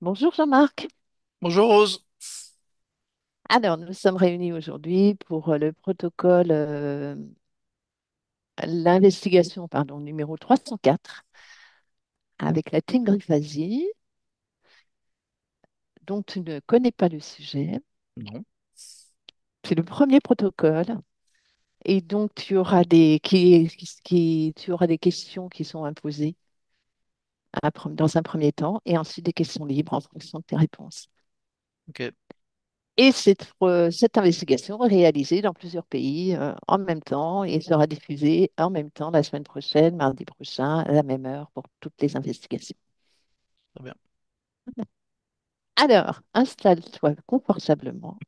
Bonjour Jean-Marc. Bonjour Rose. Alors, nous sommes réunis aujourd'hui pour le protocole, l'investigation, pardon, numéro 304 avec la tyngriphasie, dont tu ne connais pas le sujet. Non. C'est le premier protocole et donc tu auras tu auras des questions qui sont imposées dans un premier temps et ensuite des questions libres en fonction de tes réponses. Ok. Et cette investigation est réalisée dans plusieurs pays en même temps et sera diffusée en même temps la semaine prochaine, mardi prochain, à la même heure pour toutes les investigations. Très bien. Alors, installe-toi confortablement.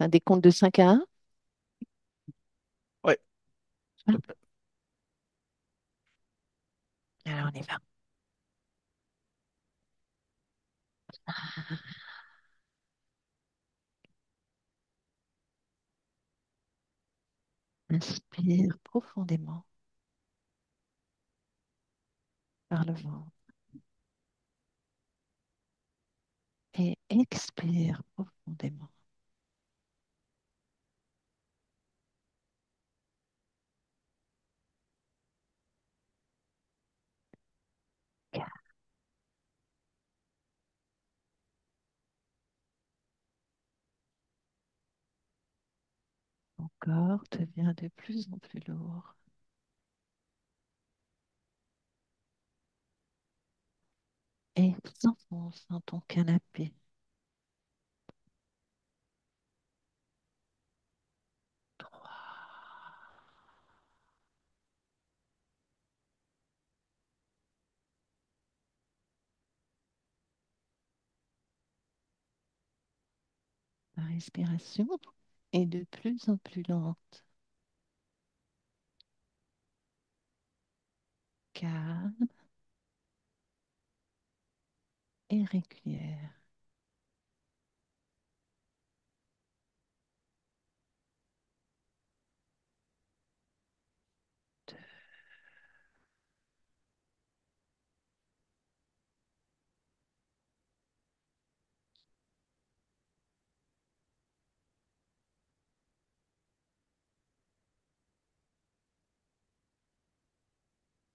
Un décompte de 5 à 1. Ouais, s'il te plaît. Alors, on y va. Inspire profondément par le ventre et expire profondément. Ton corps devient de plus en plus lourd et s'enfonce dans ton canapé. La respiration est de plus en plus lente, calme et régulière.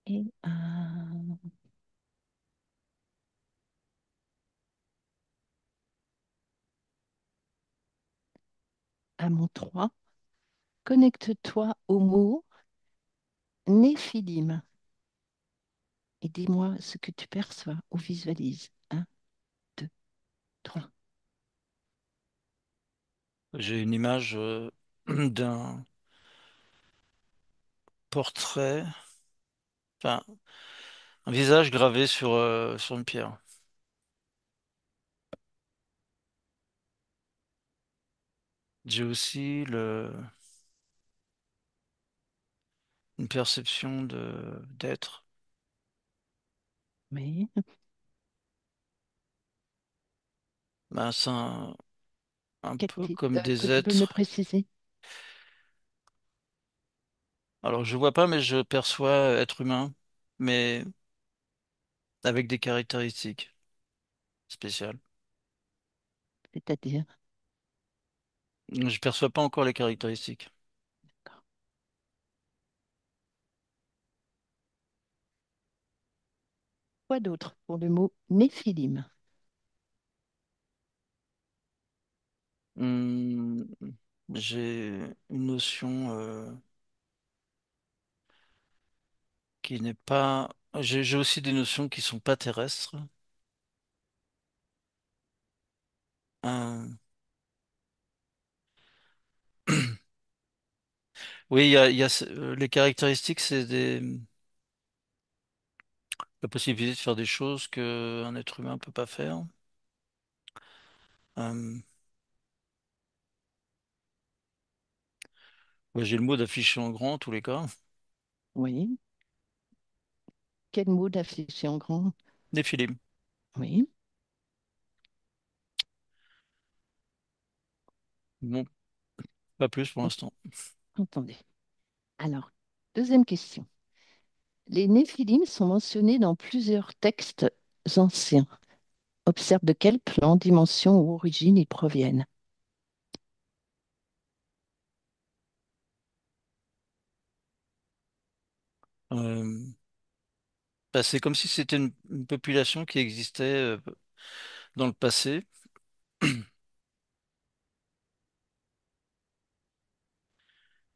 Et à mon 3, connecte-toi au mot Néphilim et dis-moi ce que tu perçois ou visualises. Un, 2, 3. J'ai une image d'un portrait, enfin, un visage gravé sur une pierre. J'ai aussi une perception d'être. Oui. Ben, c'est un peu comme Que des tu peux me êtres. préciser? Alors, je vois pas, mais je perçois être humain, mais avec des caractéristiques spéciales. C'est-à-dire, Je perçois pas encore les caractéristiques. quoi d'autre pour le mot Néphilim? Hmm, j'ai une notion qui n'est pas. J'ai aussi des notions qui sont pas terrestres. Euh, Oui, les caractéristiques, la possibilité de faire des choses que un être humain peut pas faire. Euh, ouais, j'ai le mot d'afficher en grand, en tous les cas. Oui. Quel mot d'afficher en grand? Néphilim. Oui. Bon, pas plus pour En- l'instant. Entendez. Alors, deuxième question. Les Néphilim sont mentionnés dans plusieurs textes anciens. Observe de quel plan, dimension ou origine ils proviennent. Euh, Bah, c'est comme si c'était une population qui existait dans le passé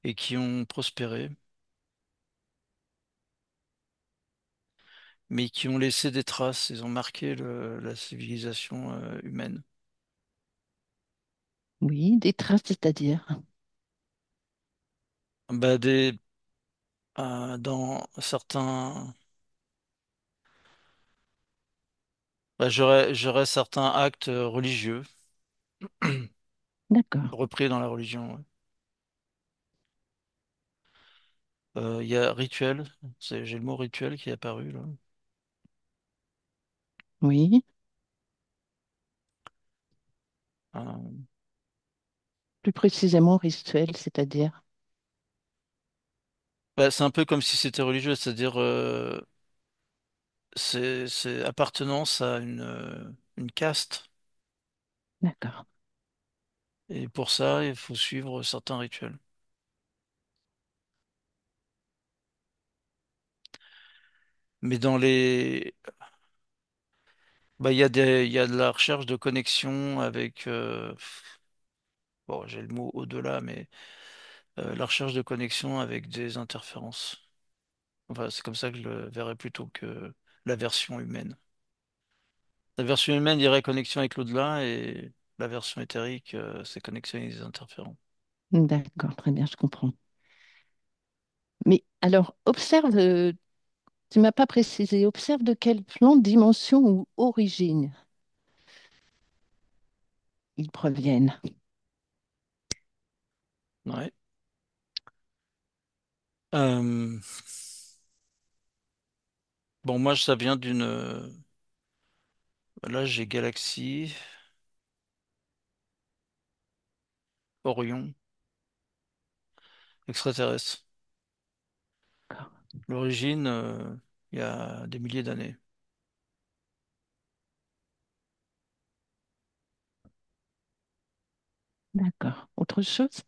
et qui ont prospéré, mais qui ont laissé des traces. Ils ont marqué la civilisation humaine. Oui, des traces, c'est-à-dire. Bah, dans certains, bah, j'aurais certains actes religieux D'accord. repris dans la religion. Ouais. Il y a rituel, j'ai le mot rituel qui est apparu là. Oui. Euh, Plus précisément, rituel, c'est-à-dire. Bah, c'est un peu comme si c'était religieux, c'est-à-dire c'est appartenance à une caste. D'accord. Et pour ça, il faut suivre certains rituels. Mais bah, il y a de la recherche de connexion avec, bon, j'ai le mot au-delà, mais la recherche de connexion avec des interférences. Enfin, c'est comme ça que je le verrais plutôt que la version humaine. La version humaine dirait connexion avec l'au-delà et la version éthérique, c'est connexion avec des interférences. D'accord, très bien, je comprends. Mais alors, observe, tu m'as pas précisé, observe de quel plan, dimension ou origine ils proviennent. Ouais. Euh, bon, moi, ça vient là, j'ai Galaxie, Orion, extraterrestre. D'accord. L'origine, il y a des milliers d'années. D'accord. Autre chose?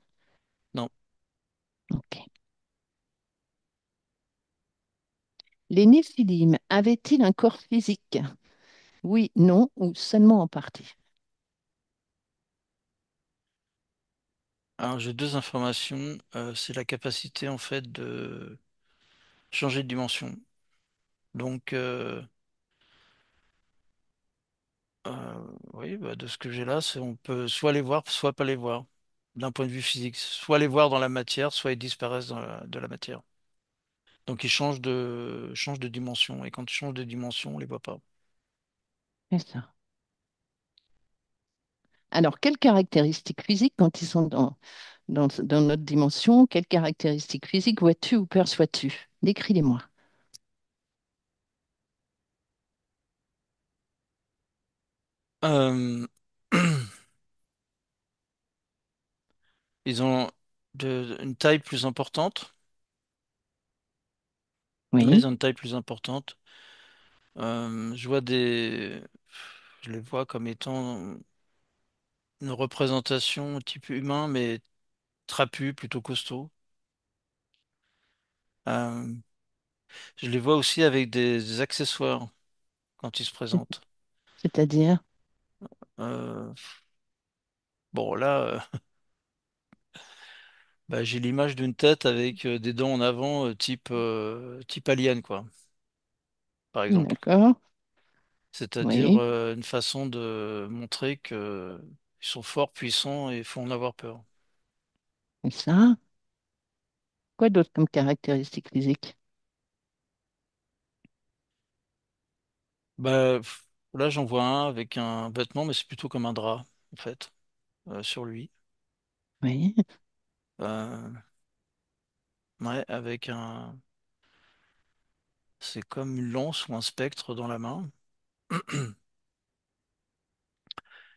Non. Ok. Les Néphilim avaient-ils un corps physique? Oui, non ou seulement en partie? Alors, j'ai deux informations. C'est la capacité, en fait, de changer de dimension. Donc, oui, bah, de ce que j'ai là, c'est on peut soit les voir, soit pas les voir, d'un point de vue physique. Soit les voir dans la matière, soit ils disparaissent de la matière. Donc, ils changent de dimension. Et quand ils changent de dimension, on les voit pas. C'est ça. Alors, quelles caractéristiques physiques, quand ils sont dans notre dimension, quelles caractéristiques physiques vois-tu ou perçois-tu? Décris-les-moi. Euh, Ils ont une taille plus importante. Ouais, Oui, ils ont une taille plus importante. Je vois je les vois comme étant une représentation type humain, mais trapu, plutôt costaud. Euh, je les vois aussi avec des accessoires quand ils se présentent. c'est-à-dire, Euh, bon, là, bah, j'ai l'image d'une tête avec des dents en avant, type alien, quoi, par exemple. d'accord, C'est-à-dire oui, une façon de montrer que ils sont forts, puissants et font en avoir peur. et ça. Quoi d'autre comme caractéristiques physiques? Bah, là, j'en vois un avec un vêtement, mais c'est plutôt comme un drap, en fait, sur lui. Oui, Euh, ouais, c'est comme une lance ou un spectre dans la main,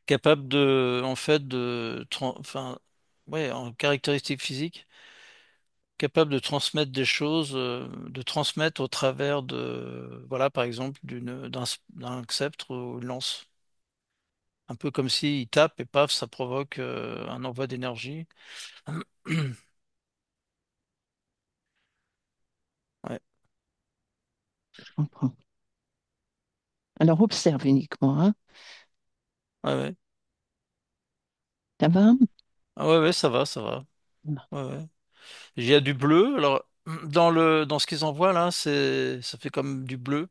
capable de, en fait, enfin, ouais, en caractéristiques physiques, capable de transmettre des choses, de transmettre au travers voilà, par exemple, d'un sceptre ou une lance. Un peu comme s'il tape et paf, ça provoque un envoi d'énergie. Ouais, Je comprends. Alors, observe uniquement, hein. ouais, ouais. Ça va? Ah ouais, ouais, ça va, ça va. Ouais, ouais. Il y a du bleu. Alors, dans ce qu'ils envoient là, ça fait comme du bleu.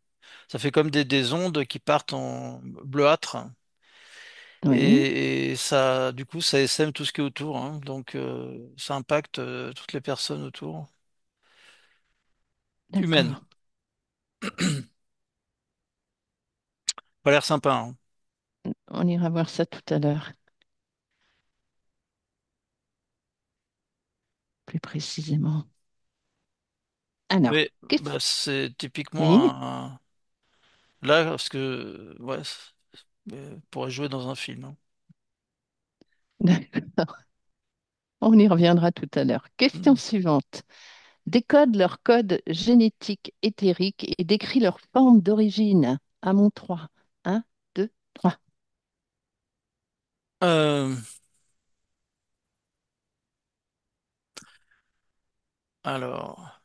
Ça fait comme des ondes qui partent en bleuâtre. Oui, Et ça, du coup, ça essaime tout ce qui est autour, hein. Donc, ça impacte toutes les personnes autour. Humaines. d'accord. Pas l'air sympa, hein. On ira voir ça tout à l'heure, plus précisément. Alors, Mais qu'est-ce... bah, c'est Oui, typiquement là, parce que ouais, pourrait jouer dans un film, hein. d'accord. On y reviendra tout à l'heure. Question Hmm. suivante. Décode leur code génétique éthérique et décrit leur forme d'origine. À mon 3. 1, 2, 3. Euh, alors,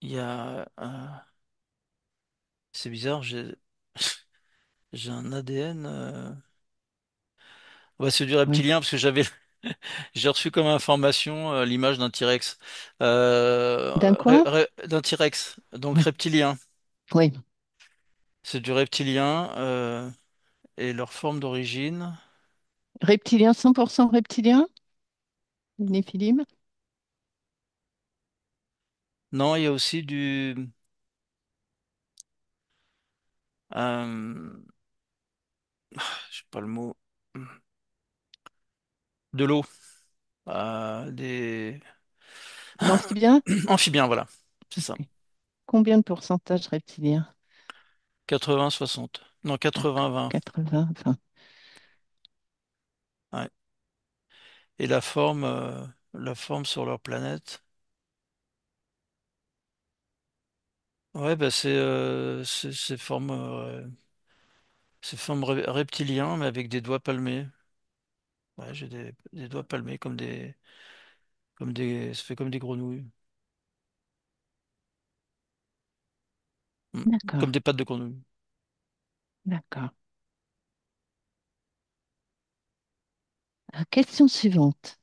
il y a, c'est bizarre, j'ai un ADN. Ouais, c'est du Oui. reptilien parce que j'ai reçu comme information l'image d'un T-Rex. D'un quoi? D'un T-Rex, donc Oui. reptilien. Oui. C'est du reptilien et leur forme d'origine. Reptilien, 100% reptilien? Les Néphilim? Non, il y a aussi euh, je sais pas le mot, de l'eau, des D'amphibien? amphibiens, voilà, c'est ça. Ok. Combien de pourcentage reptilien? 80-60. Non, D'accord. 80-20. 80, enfin. Ouais. Et la forme sur leur planète. Ouais, bah c'est forme reptilien, mais avec des doigts palmés. Ouais, j'ai des doigts palmés ça fait comme des grenouilles. Hmm. Comme D'accord. des pattes de grenouille. D'accord. Question suivante.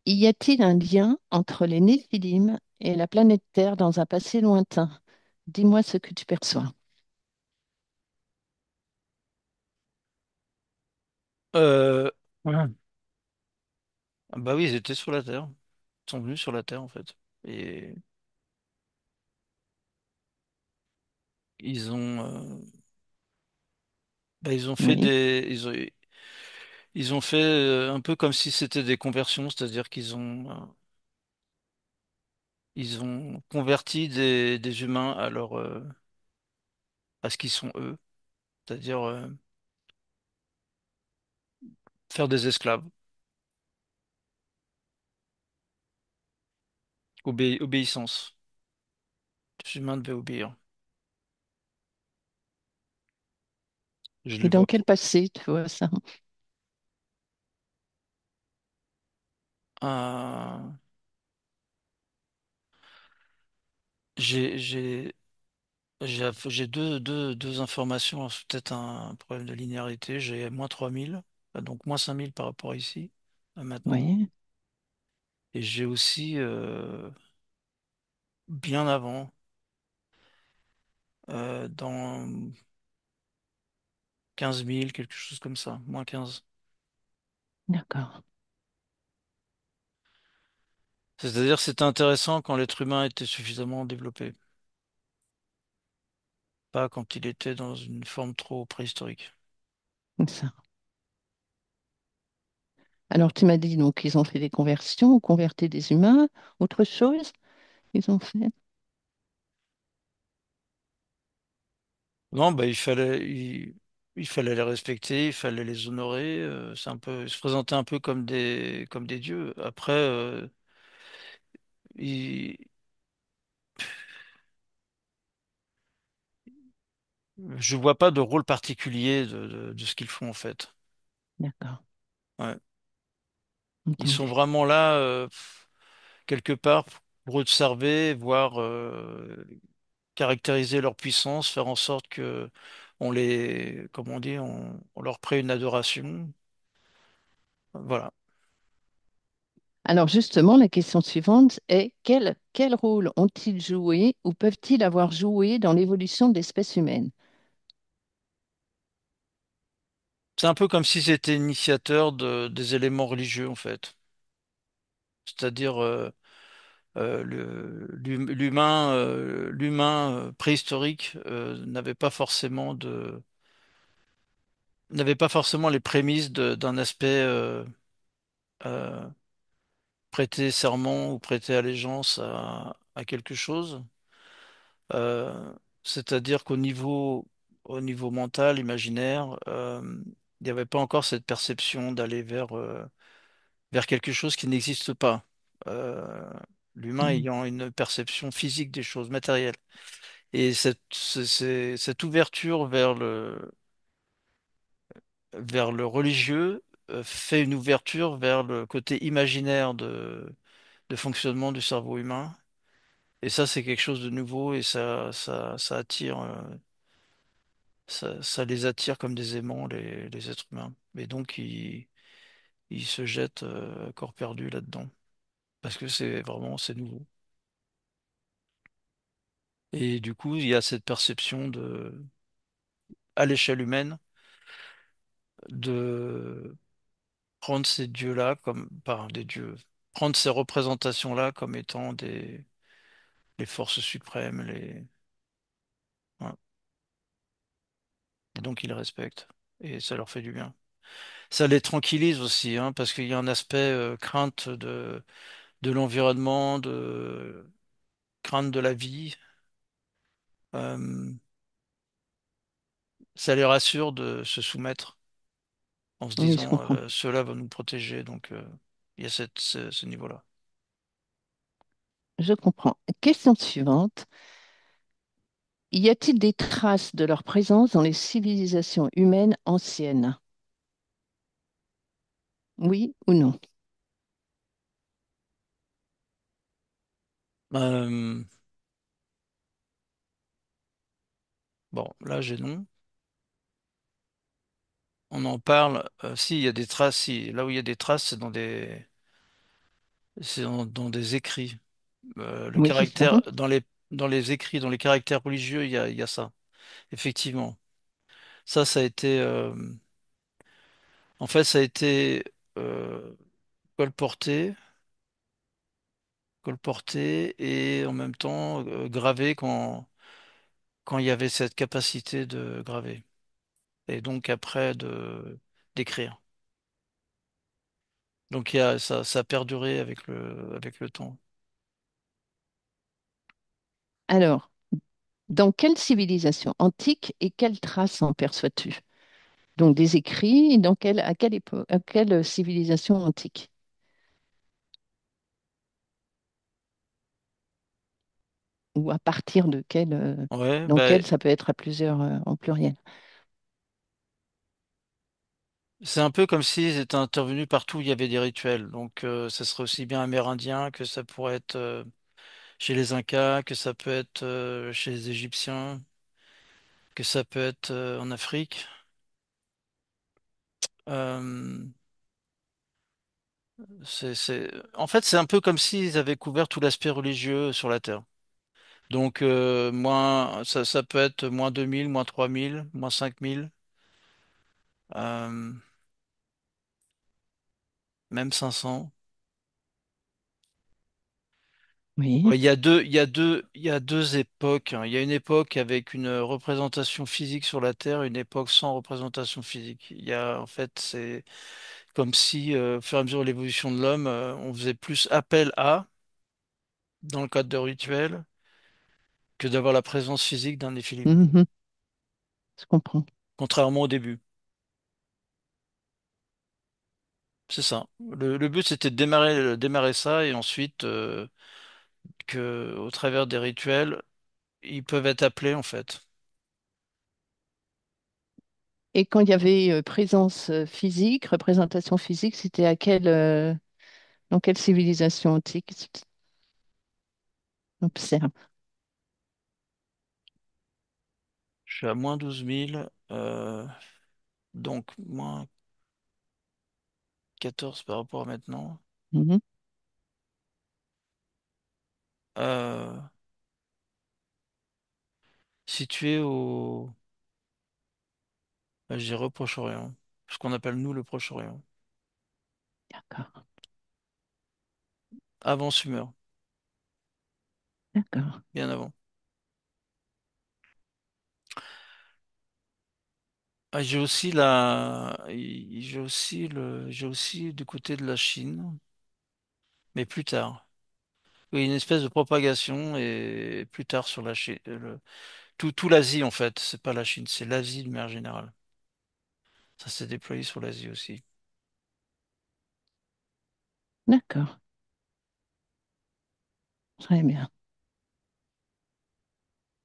Y a-t-il un lien entre les Néphilim et la planète Terre dans un passé lointain? Dis-moi ce que tu perçois. Ouais. Ah bah oui, ils étaient sur la Terre. Ils sont venus sur la Terre, en fait. Et ils ont, ils ont fait Oui, ils ont fait un peu comme si c'était des conversions, c'est-à-dire ils ont converti des humains à ce qu'ils sont eux, c'est-à-dire faire des esclaves. Obéissance. Les humains devaient obéir. Je et les dans vois. quel passé tu vois ça? Euh, j'ai, j'ai, j'ai deux informations, c'est peut-être un problème de linéarité. J'ai moins 3000, donc moins 5000 par rapport à ici, à maintenant. Oui, Et j'ai aussi bien avant, dans 15 000 quelque chose comme ça, moins 15. d'accord. C'est-à-dire que c'était intéressant quand l'être humain était suffisamment développé, pas quand il était dans une forme trop préhistorique. C'est ça. Alors tu m'as dit donc ils ont fait des conversions, converti des humains, autre chose ils ont fait. Non, bah, il fallait les respecter, il fallait les honorer. C'est un peu, ils se présentaient un peu comme des dieux. Après, ils- je vois pas de rôle particulier de ce qu'ils font en fait. D'accord, Ouais. Ils sont entendu. vraiment là, quelque part, pour observer, voir, caractériser leur puissance, faire en sorte que comme on dit, on leur prête une adoration. Voilà. Alors justement, la question suivante est quel rôle ont-ils joué ou peuvent-ils avoir joué dans l'évolution de l'espèce humaine? C'est un peu comme si c'était initiateur des éléments religieux en fait. C'est-à-dire l'humain préhistorique n'avait pas forcément les prémices d'un aspect euh, prêter serment ou prêter allégeance à quelque chose. Euh, C'est-à-dire au niveau mental, imaginaire, il n'y avait pas encore cette perception d'aller vers quelque chose qui n'existe pas. Euh, L'humain Hmm. ayant une perception physique des choses matérielles. Et cette ouverture vers le religieux fait une ouverture vers le côté imaginaire de fonctionnement du cerveau humain. Et ça, c'est quelque chose de nouveau et ça attire, ça les attire comme des aimants, les êtres humains. Et donc, ils se jettent à corps perdu là-dedans. Parce que c'est nouveau. Et du coup, il y a cette perception à l'échelle humaine, de prendre ces dieux-là comme, pas des dieux, prendre ces représentations-là comme étant les forces suprêmes, voilà. Et donc, ils les respectent. Et ça leur fait du bien. Ça les tranquillise aussi, hein, parce qu'il y a un aspect crainte de l'environnement, crainte de la vie. Euh, Ça les rassure de se soumettre en se Oui, je disant comprends. cela va nous protéger. Donc il y a ce niveau-là. Je comprends. Question suivante. Y a-t-il des traces de leur présence dans les civilisations humaines anciennes? Oui ou non? Euh, bon, là j'ai non. On en parle. Si, il y a des traces. Si, là où il y a des traces, c'est dans des écrits. Le Oui, c'est ça. caractère dans les écrits, dans les caractères religieux, il y a ça. Effectivement. Ça a été, en fait, ça a été euh, colporté, colporté et en même temps gravé quand il y avait cette capacité de graver. Et donc après d'écrire. Donc ça a perduré avec le temps. Alors, dans quelle civilisation antique et quelles traces en perçois-tu? Donc des écrits, à quelle époque, à quelle civilisation antique? Ou à partir de Ouais, dans bah, quelle ça peut être à plusieurs, en pluriel. c'est un peu comme s'ils étaient intervenus partout où il y avait des rituels. Donc ça serait aussi bien amérindien que ça pourrait être chez les Incas, que ça peut être chez les Égyptiens, que ça peut être en Afrique. Euh, En fait, c'est un peu comme s'ils avaient couvert tout l'aspect religieux sur la Terre. Donc, ça peut être moins 2000, moins 3000, moins 5000, euh, même 500. Oui, Ouais, il y a deux époques, hein. Il y a une époque avec une représentation physique sur la Terre, une époque sans représentation physique. En fait, c'est comme si, au fur et à mesure de l'évolution de l'homme, on faisait plus appel à, dans le cadre de rituels, que d'avoir la présence physique d'un néphilim. mhm, je comprends. contrairement au début. C'est ça. Le but, c'était de démarrer ça et ensuite que, au travers des rituels, ils peuvent être appelés en fait. Et quand il y avait présence physique, représentation physique, c'était dans quelle civilisation antique on observe? Je suis à moins 12 000, donc moins 14 par rapport à maintenant. Mhm. Euh, Situé je dirais au Proche-Orient. Ce qu'on appelle nous le Proche-Orient. D'accord, Avant Sumer, d'accord, bien avant. Ah, j'ai aussi du côté de la Chine, mais plus tard. Oui, une espèce de propagation et plus tard sur la Chine, tout l'Asie en fait. C'est pas la Chine, c'est l'Asie de manière générale. Ça s'est déployé sur l'Asie aussi. d'accord. Très bien.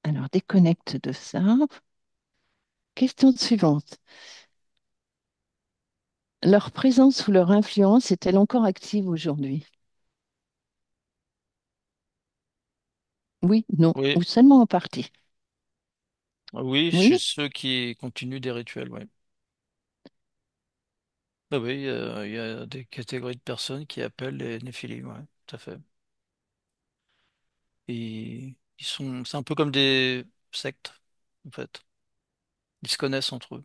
Alors, déconnecte de ça. Question suivante. Leur présence ou leur influence est-elle encore active aujourd'hui? Oui, non, Oui, ou seulement en partie? oui, chez Oui, ceux qui continuent des rituels, oui. Ah oui, il y a des catégories de personnes qui appellent les néphilim, ouais, tout à fait. Et c'est un peu comme des sectes, en fait. Ils se connaissent entre eux.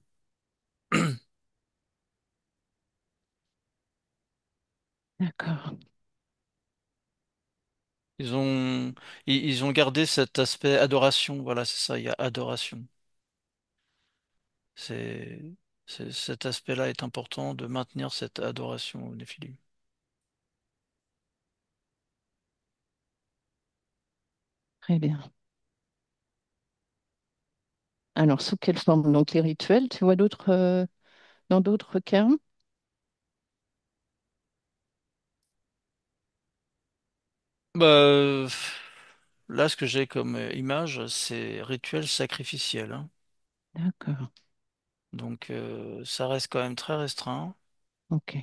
d'accord, Ils ont, ils ont gardé cet aspect adoration. Voilà, c'est ça, il y a adoration. C'est, cet aspect-là est important de maintenir cette adoration aux néphilim. très bien. Alors, sous quelle forme? Donc, les rituels, tu vois dans d'autres cas? Bah, là, ce que j'ai comme image, c'est rituel sacrificiel, hein. D'accord, Donc, ça reste quand même très restreint. ok.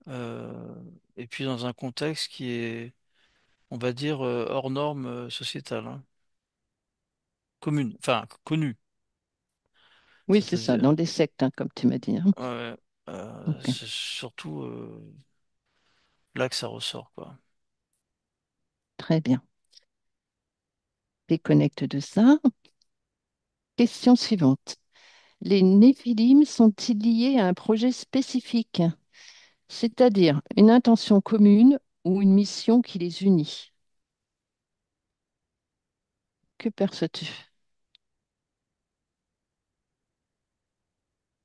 euh, et puis dans un contexte qui est, on va dire, hors norme sociétale, hein. Commune, enfin connue, Oui, c'est ça, c'est-à-dire, dans des sectes, hein, comme tu m'as dit, hein. ouais, Ok, c'est surtout là que ça ressort, quoi. très bien. Déconnecte de ça. Question suivante. Les néphilim sont-ils liés à un projet spécifique, c'est-à-dire une intention commune ou une mission qui les unit? Que perçois-tu?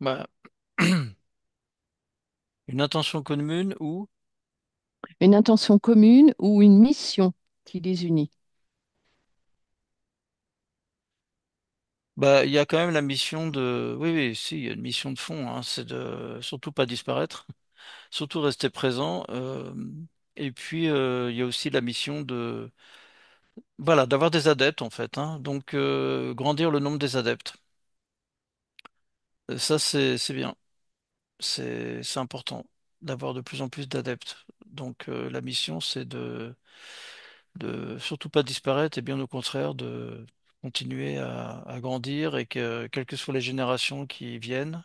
Bah, une intention commune où, Une intention commune ou une mission qui les unit? bah, il y a quand même la mission de, oui, oui, si, il y a une mission de fond, hein, c'est de surtout pas disparaître, surtout rester présent. Et puis, il y a aussi la mission de, voilà, d'avoir des adeptes en fait, hein. Donc, grandir le nombre des adeptes. Ça, c'est bien. C'est important d'avoir de plus en plus d'adeptes. Donc, la mission, c'est de surtout pas disparaître et bien au contraire de continuer à grandir et que, quelles que soient les générations qui viennent,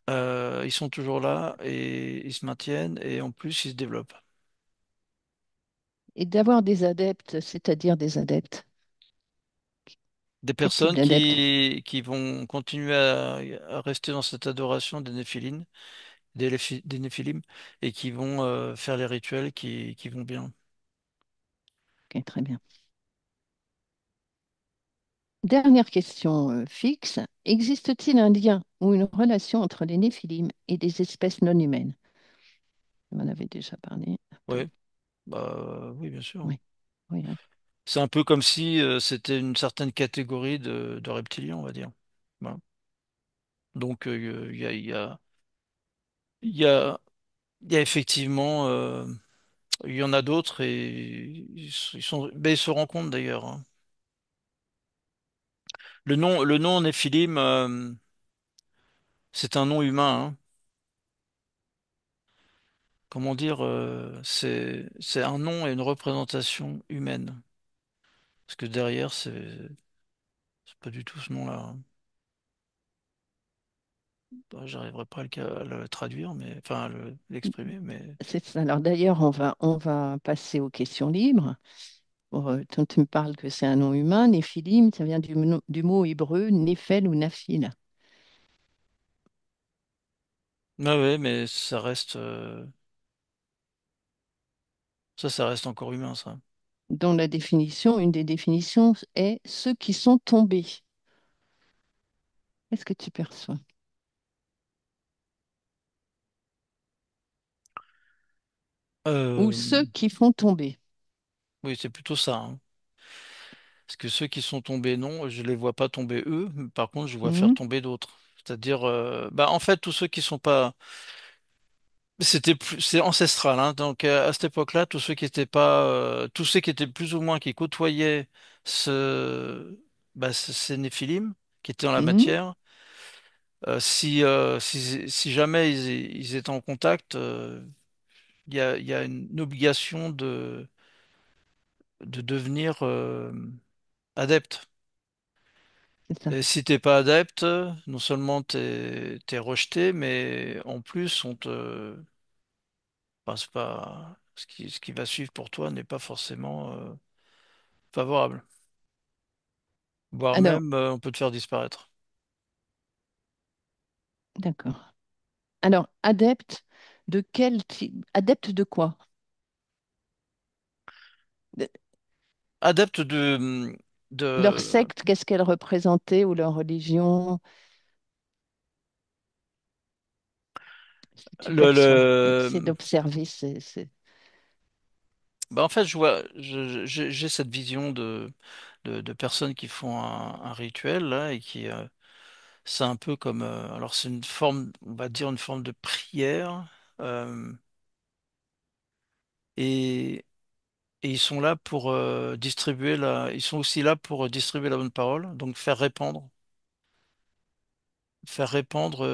ils sont toujours là et ils se maintiennent et en plus, ils se développent. Et d'avoir des adeptes, c'est-à-dire des adeptes. Des Quel type personnes d'adeptes? qui vont continuer à rester dans cette adoration des néphilines, des néphilim, et qui vont faire les rituels qui vont bien. Ok, très bien. Dernière question fixe. Existe-t-il un lien ou une relation entre les néphilim et des espèces non humaines? On en avait déjà parlé un peu. Oui, bah oui, bien sûr. Oui, oui, hein. C'est un peu comme si c'était une certaine catégorie de reptiliens, on va dire. Voilà. Donc il y a, il y a effectivement, il y en a d'autres et ben, ils se rencontrent d'ailleurs, hein. Le nom Néphilim, c'est un nom humain, hein. Comment dire, c'est un nom et une représentation humaine. Parce que derrière, c'est pas du tout ce nom-là, hein. Bah, j'arriverai pas à le traduire, mais enfin l'exprimer, mais C'est ça. Alors d'ailleurs, on va passer aux questions libres. Quand tu me parles que c'est un nom humain, Néphilim, ça vient du mot hébreu Néphel ou Naphil. ah ouais, mais ça reste encore humain, ça. Dont la définition, une des définitions est ceux qui sont tombés. Qu'est-ce que tu perçois? Ou Euh, ceux qui font tomber. oui, c'est plutôt ça, hein. Parce que ceux qui sont tombés, non, je les vois pas tomber eux, mais par contre, je vois faire Mhm, tomber d'autres. C'est-à-dire, bah, en fait, tous ceux qui sont pas, c'est ancestral, hein. Donc, à cette époque-là, tous ceux qui étaient pas, tous ceux qui étaient plus ou moins qui côtoyaient ces Néphilim, qui étaient dans la mhm, matière, si jamais ils étaient en contact, il y a une obligation de devenir adepte. c'est ça. Et si t'es pas adepte, non seulement t'es rejeté, mais en plus c'est pas ce qui va suivre pour toi n'est pas forcément favorable. Voire Alors, même on peut te faire disparaître. d'accord. Alors, adepte de quel type? Adepte de quoi? De- Adepte Leur de secte, qu'est-ce qu'elle représentait ou leur religion? Ce que tu perçois. C'est le d'observer. bah en fait je vois j'ai cette vision de personnes qui font un rituel là et qui c'est un peu comme alors c'est une forme on va dire une forme de prière et Et ils sont là pour ils sont aussi là pour distribuer la bonne parole, donc faire répandre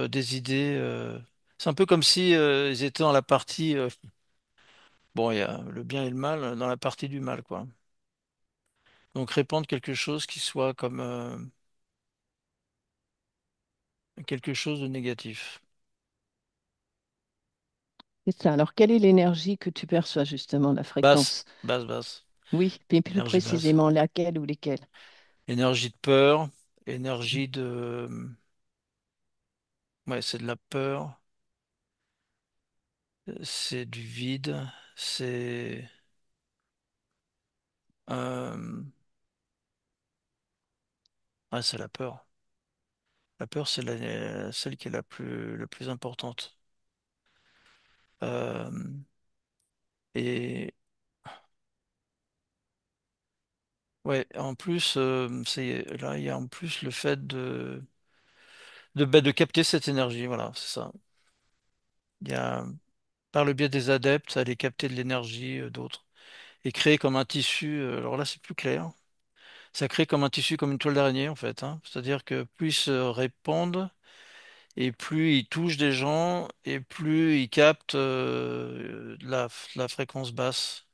des idées. C'est un peu comme si ils étaient dans la partie, bon, il y a le bien et le mal, dans la partie du mal, quoi. Donc répandre quelque chose qui soit comme quelque chose de négatif. C'est ça. Alors, quelle est l'énergie que tu perçois justement, la Basse, fréquence? basse, basse, Oui, mais plus énergie basse. précisément, laquelle ou lesquelles? Énergie de peur, énergie de, ouais, c'est de la peur, c'est du vide, c'est euh, ouais, c'est la peur. La peur, c'est celle qui est la plus importante. Euh, et ouais, en plus, là, il y a en plus le fait de capter cette énergie. Voilà, c'est ça. Il y a, par le biais des adeptes, aller capter de l'énergie d'autres et créer comme un tissu. Alors là, c'est plus clair. Ça crée comme un tissu, comme une toile d'araignée, en fait, hein. C'est-à-dire que plus ils se répandent et plus ils touchent des gens et plus ils captent la fréquence basse.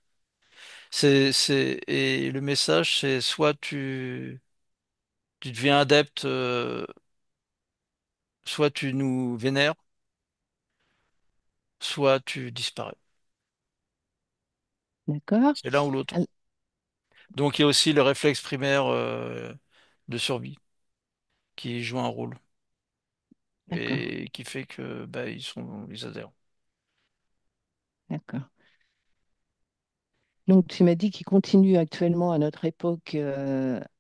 Et le message, c'est soit tu deviens adepte, soit tu nous vénères, soit tu disparais. D'accord? C'est l'un ou l'autre. Al- Donc il y a aussi le réflexe primaire, de survie qui joue un rôle D'accord, et qui fait que, bah, ils adhèrent. d'accord. Donc, tu m'as dit qu'il continue actuellement à notre époque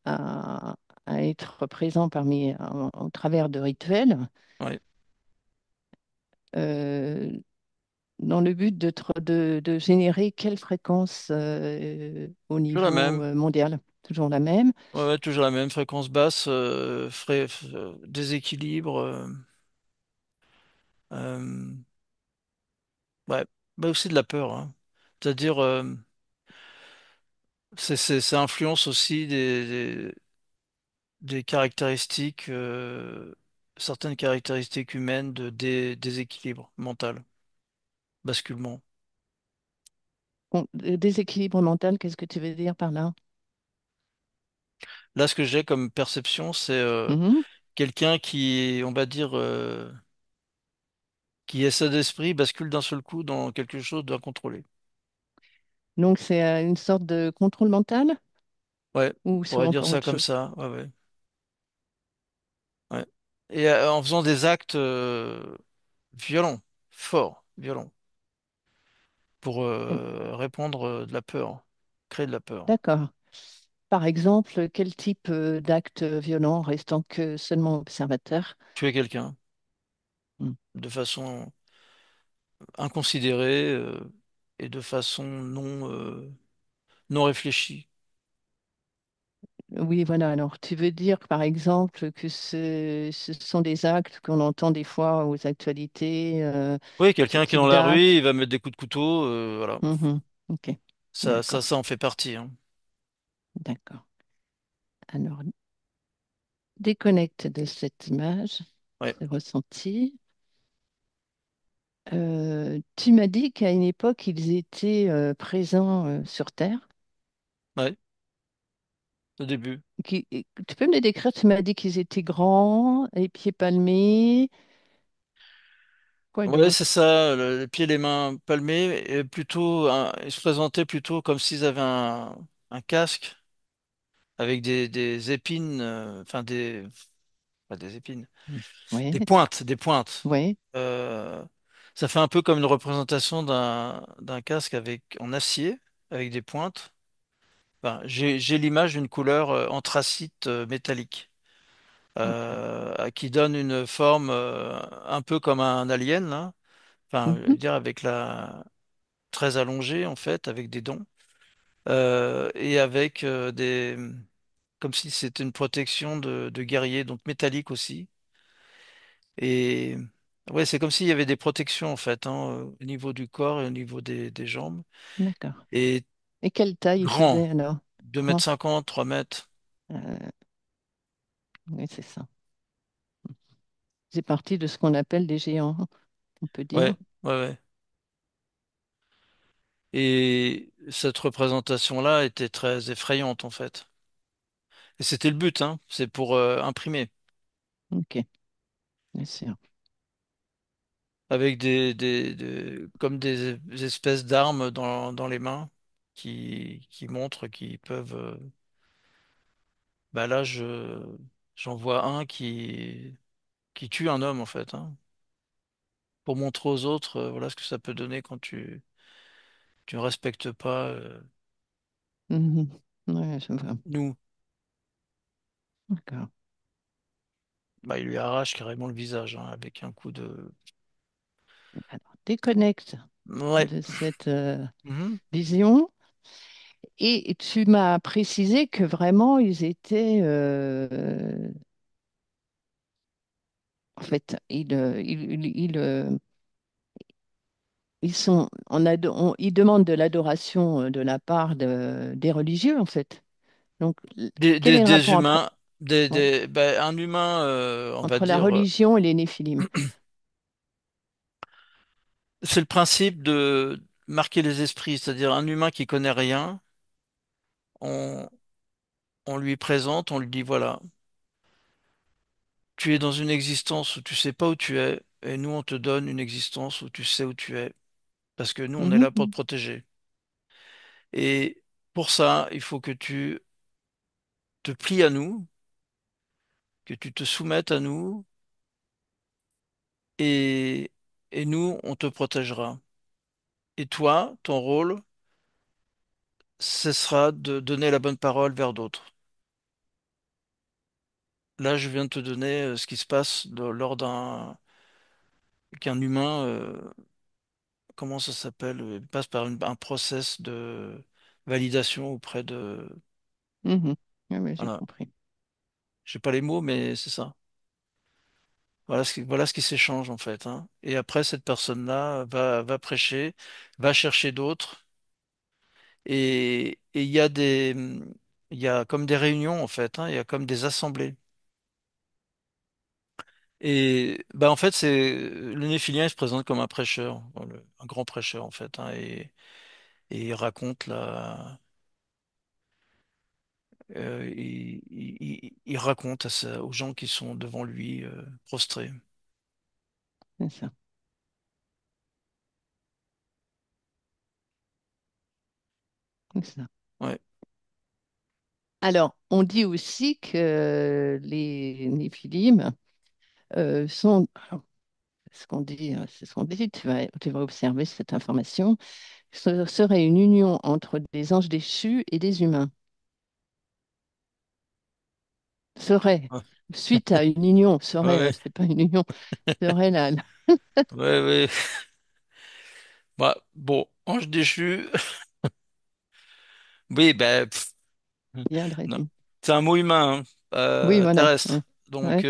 à être présent au travers de rituels Ouais. euh, dans le but de générer quelle fréquence au Toujours la niveau même. mondial? toujours la même. Ouais, ouais, toujours la même fréquence basse, déséquilibre. Euh, ouais, bah aussi de la peur, hein. C'est-à-dire, ça influence aussi des caractéristiques, certaines caractéristiques humaines de déséquilibre mental, basculement. Déséquilibre mental, qu'est-ce que tu veux dire par là? Là, ce que j'ai comme perception, c'est Mhm. quelqu'un qui, on va dire, qui essaie d'esprit bascule d'un seul coup dans quelque chose d'incontrôlé. Donc, c'est une sorte de contrôle mental Ouais, ou on c'est pourrait dire encore ça autre comme chose? ça. Ouais, ouais, ouais. Et en faisant des actes violents, forts, violents, pour Hum, répandre de la peur, créer de la peur. D'accord. Par exemple, quel type d'acte violent restant que seulement observateur? Tuer quelqu'un Hum. de façon inconsidérée et de façon non réfléchie. Oui, voilà. Alors, tu veux dire, par exemple, que ce sont des actes qu'on entend des fois aux actualités, Oui, ce quelqu'un qui est dans type la rue, d'acte. il va mettre des coups de couteau, voilà. Mhm. Ok, d'accord, Ça en fait partie, hein. d'accord. Alors, déconnecte de cette image, Ouais, ce ressenti. Tu m'as dit qu'à une époque, ils étaient présents sur Terre. ouais, au début. Tu peux me les décrire? Tu m'as dit qu'ils étaient grands, les pieds palmés. Quoi Ouais, c'est d'autre? ça, les pieds et les mains palmés, et plutôt, ils se présentaient plutôt comme s'ils avaient un casque avec des épines, enfin pas des épines, Oui, des pointes. oui. Euh, Ça fait un peu comme une représentation d'un casque en acier, avec des pointes. Enfin, j'ai l'image d'une couleur anthracite métallique, D'accord. qui donne une forme un peu comme un alien, là. Enfin, je Mhm. veux dire avec très allongée en fait, avec des dents et avec comme si c'était une protection de guerrier, donc métallique aussi. Et ouais, c'est comme s'il y avait des protections en fait, hein, au niveau du corps et au niveau des jambes. D'accord. Et Et quelle taille ils grand, faisaient alors? 2 mètres Grand. 50, 3 mètres. Euh, oui, c'est ça. C'est parti de ce qu'on appelle des géants, on peut dire. Ouais, ouais, ouais. Et cette représentation-là était très effrayante en fait. Et c'était le but, hein, c'est pour imprimer. Ok, bien sûr. Avec comme des espèces d'armes dans les mains qui montrent qu'ils peuvent. Bah là, j'en vois un qui tue un homme en fait, hein, pour montrer aux autres, voilà ce que ça peut donner quand tu ne respectes pas Mhm. Ouais, je vois. nous. D'accord. Bah, il lui arrache carrément le visage hein, avec un coup de. Alors, déconnecte Ouais. de cette Mhm. vision. Et tu m'as précisé que vraiment, ils étaient, en fait, ils sont, ils demandent de l'adoration de la part des religieux, en fait. Donc, quel est le Des rapport entre, humains, ouais, bah, un humain, on va entre la dire. religion et les néphilim? C'est le principe de marquer les esprits, c'est-à-dire un humain qui connaît rien, on, on lui présente, on lui dit voilà, tu es dans une existence où tu sais pas où tu es, et nous on te donne une existence où tu sais où tu es, parce que nous on est là pour te Mhm. protéger. Et pour ça, il faut que tu te plies à nous, que tu te soumettes à nous, et, et nous on te protégera. Et toi, ton rôle, ce sera de donner la bonne parole vers d'autres. Là, je viens de te donner ce qui se passe lors qu'un humain, comment ça s'appelle, passe par un process de validation auprès de. Mhm. Oui, oui, j'ai Voilà. compris. J'ai pas les mots, mais c'est ça. Voilà ce qui s'échange en fait, hein. Et après, cette personne-là va prêcher, va chercher d'autres. Et il y a comme des réunions en fait, hein. Il y a comme des assemblées. Et bah en fait, le néphilien, il se présente comme un prêcheur, un grand prêcheur en fait, hein. Et il raconte il raconte aux gens qui sont devant lui prostrés. C'est ça. C'est ça. Ouais. Alors, on dit aussi que les Néphilim sont, alors, c'est ce qu'on dit, tu vas observer cette information, ce serait une union entre des anges déchus et des humains. Serait, Ouais, suite à une union, ouais, c'est pas une union, serait ouais, ouais. Bah, bon, ange déchu, oui, ben, non. viendrait-il. C'est un mot humain, hein, Oui, voilà. Ouais. terrestre. Ouais.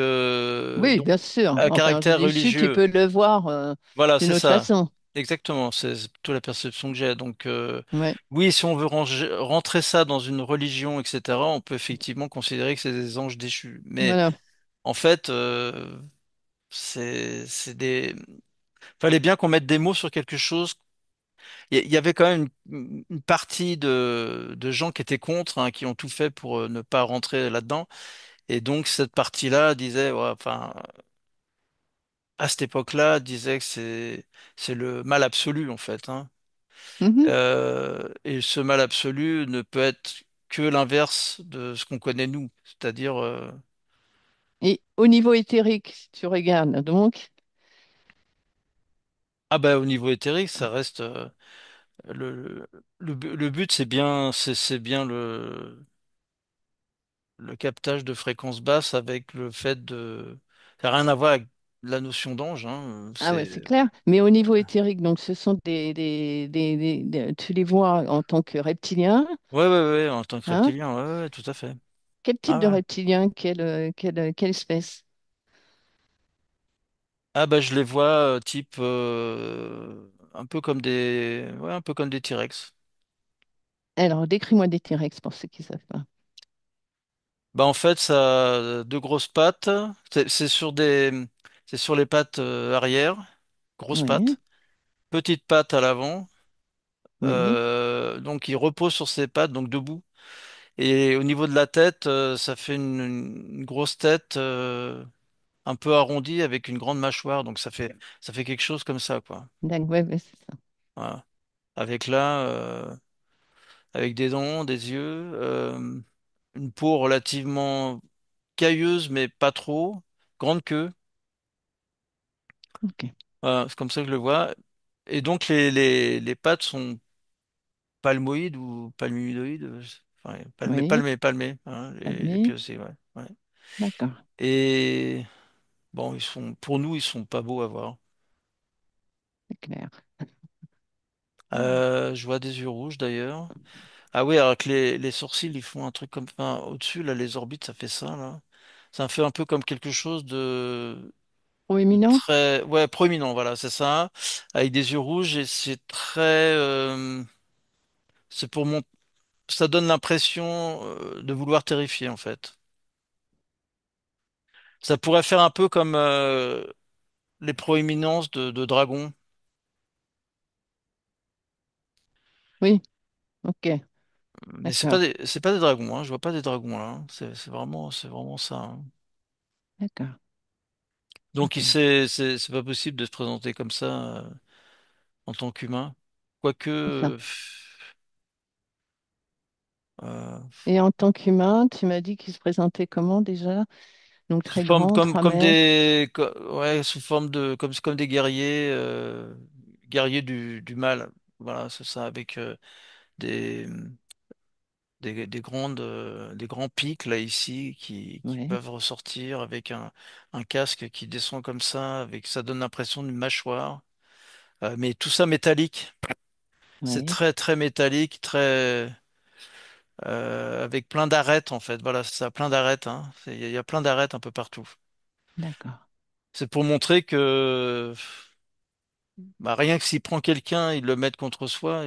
Oui, Donc, bien sûr. à Enfin, ange caractère déchu, tu religieux. peux le voir Voilà, d'une c'est autre ça. façon. Exactement. C'est plutôt la perception que j'ai. Donc, Ouais. oui, si on veut rentrer ça dans une religion, etc., on peut effectivement considérer que c'est des anges déchus. Mais Voilà. en fait, c'est fallait bien qu'on mette des mots sur quelque chose. Il y avait quand même une partie de gens qui étaient contre, hein, qui ont tout fait pour ne pas rentrer là-dedans. Et donc cette partie-là disait, ouais, enfin, à cette époque-là, disait que c'est le mal absolu en fait, hein. Mhm. Et ce mal absolu ne peut être que l'inverse de ce qu'on connaît nous, c'est-à-dire Et au niveau éthérique, si tu regardes, donc, ah bah au niveau éthérique, ça reste le le but c'est bien le captage de fréquences basses avec le fait de ça n'a rien à voir avec la notion d'ange, hein, ah ouais, c'est c'est clair. Mais au niveau éthérique, donc, ce sont tu les vois en tant que reptiliens, ouais ouais ouais en tant que hein? reptilien, ouais ouais, ouais, tout à fait. Quel type Ah de ouais. reptilien, quelle espèce? Ah bah je les vois type un peu comme des ouais un peu comme des T-Rex. Alors, décris-moi des T-Rex pour ceux qui ne savent pas. Bah en fait ça a deux grosses pattes, c'est sur des c'est sur les pattes arrière, grosses Oui, pattes, petites pattes à l'avant. oui, Donc il repose sur ses pattes donc debout. Et au niveau de la tête, ça fait une grosse tête un peu arrondie avec une grande mâchoire. Donc ça fait quelque chose comme ça, quoi. d'accord, ouais, ouais, c'est ça. Voilà. Avec là, avec des dents, des yeux, une peau relativement cailleuse, mais pas trop, grande queue. Ok, Voilà, c'est comme ça que je le vois. Et donc les pattes sont palmoïdes ou palmioïdes, enfin, oui, palmées, hein, les pieds admis, aussi, ouais. Ouais. d'accord, Et bon, pour nous, ils sont pas beaux à voir. c'est clair. Je vois des yeux rouges d'ailleurs. Ah oui, alors que les sourcils, ils font un truc comme, enfin, au-dessus, là, les orbites, ça fait ça, là. Ça fait un peu comme quelque chose de Proéminent? très, ouais, proéminent, voilà, c'est ça. Avec des yeux rouges et c'est très, c'est pour mon, ça donne l'impression, de vouloir terrifier, en fait. Ça pourrait faire un peu comme, les proéminences de dragons. Oui, ok, Mais d'accord, c'est pas des dragons, hein. Je vois pas des dragons là, hein. C'est vraiment ça, hein. d'accord, Donc ok. c'est pas possible de se présenter comme ça en tant qu'humain. Quoique, C'est ça. euh, Et en tant qu'humain, tu m'as dit qu'il se présentait comment déjà? Donc sous très forme grand, 3 mètres. ouais, sous forme de comme des guerriers, guerriers du mal. Voilà, c'est ça, avec des des grands pics là ici qui Oui, peuvent ressortir avec un casque qui descend comme ça, avec ça donne l'impression d'une mâchoire. Mais tout ça métallique. C'est oui, très très métallique, très. avec plein d'arêtes en fait. Voilà, c'est ça, plein d'arêtes, hein. Il y a plein d'arêtes un peu partout. D'accord. C'est pour montrer que bah, rien que s'il prend quelqu'un, il le met contre soi,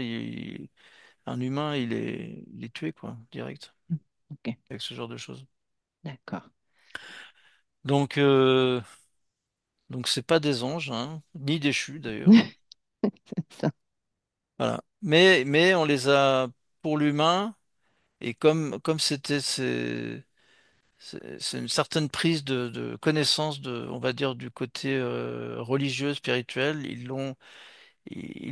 un humain, il est tué, quoi, direct, Mm. Ok, avec ce genre de choses. d'accord. Donc, euh, donc c'est pas des anges, hein, ni déchus d'ailleurs. C'est ça. Voilà. Mais on les a pour l'humain, et comme c'est une certaine prise de connaissance on va dire, du côté religieux, spirituel, ils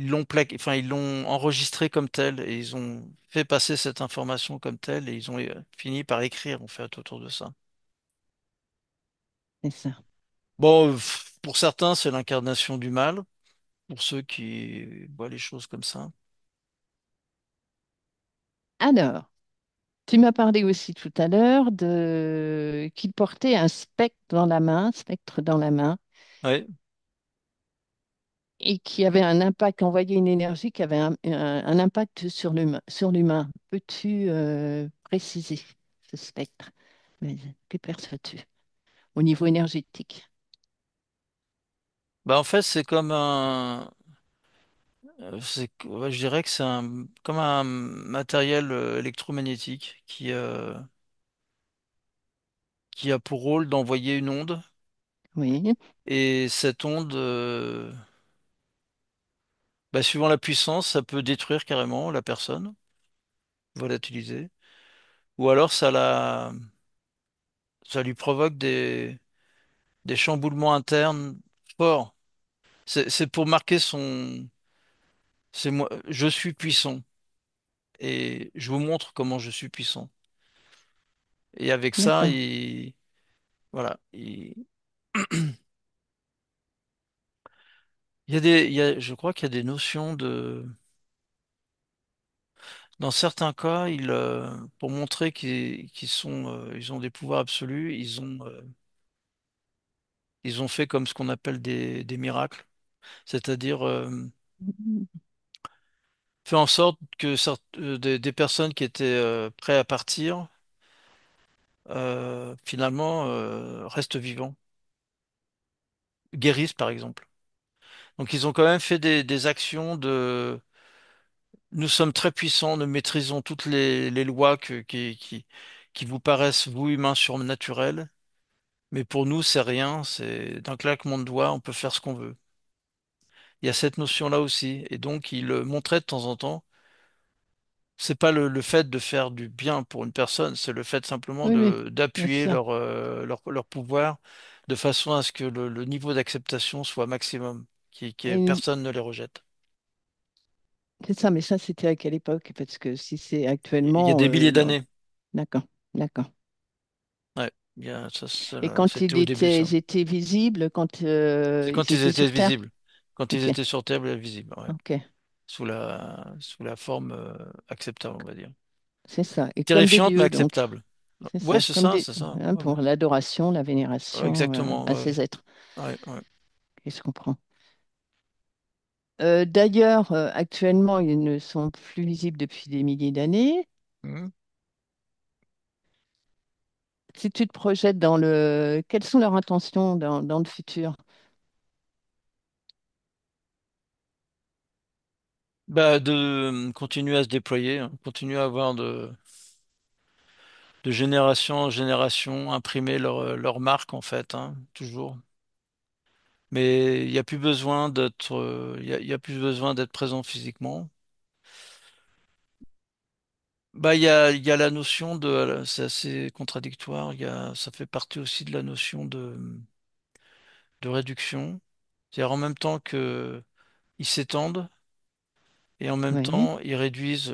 l'ont plaqué, enfin, ils l'ont enregistré comme tel, et ils ont fait passer cette information comme telle, et ils ont fini par écrire, en fait, autour de ça. C'est ça. Bon, pour certains, c'est l'incarnation du mal, pour ceux qui voient les choses comme ça. Alors, tu m'as parlé aussi tout à l'heure de qu'il portait un spectre dans la main, Ouais. et qui avait un impact, envoyait une énergie qui avait un impact sur l'humain. Peux-tu préciser ce spectre? Mais que perçois-tu au niveau énergétique? Bah, en fait, c'est comme ouais, je dirais que c'est comme un matériel électromagnétique qui a pour rôle d'envoyer une onde. Oui, Et cette onde, bah, suivant la puissance, ça peut détruire carrément la personne, volatiliser. Ou alors ça lui provoque des chamboulements internes forts. C'est pour marquer c'est moi, je suis puissant et je vous montre comment je suis puissant. Et avec ça, d'accord. voilà, je crois qu'il y a des notions dans certains cas, pour montrer ils ont des pouvoirs absolus, ils ont fait comme ce qu'on appelle des miracles, c'est-à-dire Mhm. fait en sorte que des personnes qui étaient prêtes à partir, finalement, restent vivants, guérissent par exemple. Donc ils ont quand même fait des actions de nous sommes très puissants, nous maîtrisons toutes les lois qui vous paraissent, vous, humains, surnaturelles, mais pour nous, c'est rien, c'est d'un claquement de doigts, on peut faire ce qu'on veut. Il y a cette notion-là aussi, et donc ils le montraient de temps en temps. C'est pas le fait de faire du bien pour une personne, c'est le fait simplement Oui, oui, bien d'appuyer sûr. leur pouvoir de façon à ce que le niveau d'acceptation soit maximum, Et personne ne les rejette. c'est ça, mais ça, c'était à quelle époque? Parce que si c'est Il y a actuellement, des milliers non. d'années. D'accord, d'accord. Ouais, Et quand c'était au début ça. ils étaient visibles, quand C'est ils quand ils étaient étaient sur Terre? visibles. Quand ils Ok, étaient sur Terre, visibles, ouais. ok, Sous la forme acceptable, on va dire. c'est ça. Et comme des Terrifiante, mais dieux, donc. acceptable. C'est Ouais, ça, c'est comme ça, des, c'est ça. hein, Ouais, ouais. pour l'adoration, la Ouais, vénération exactement, à ouais. ces êtres. Ouais, ouais. Et je comprends. D'ailleurs, actuellement, ils ne sont plus visibles depuis des milliers d'années. Mhm. Si tu te projettes quelles sont leurs intentions dans le futur? Bah, de continuer à se déployer, hein, continuer à avoir de génération en génération, imprimer leur marque, en fait, hein, toujours. Mais il n'y a plus besoin il y a plus besoin d'être présent physiquement. Bah, il y a la notion c'est assez contradictoire. Ça fait partie aussi de la notion de réduction. C'est-à-dire en même temps que ils s'étendent et en même Oui. temps ils réduisent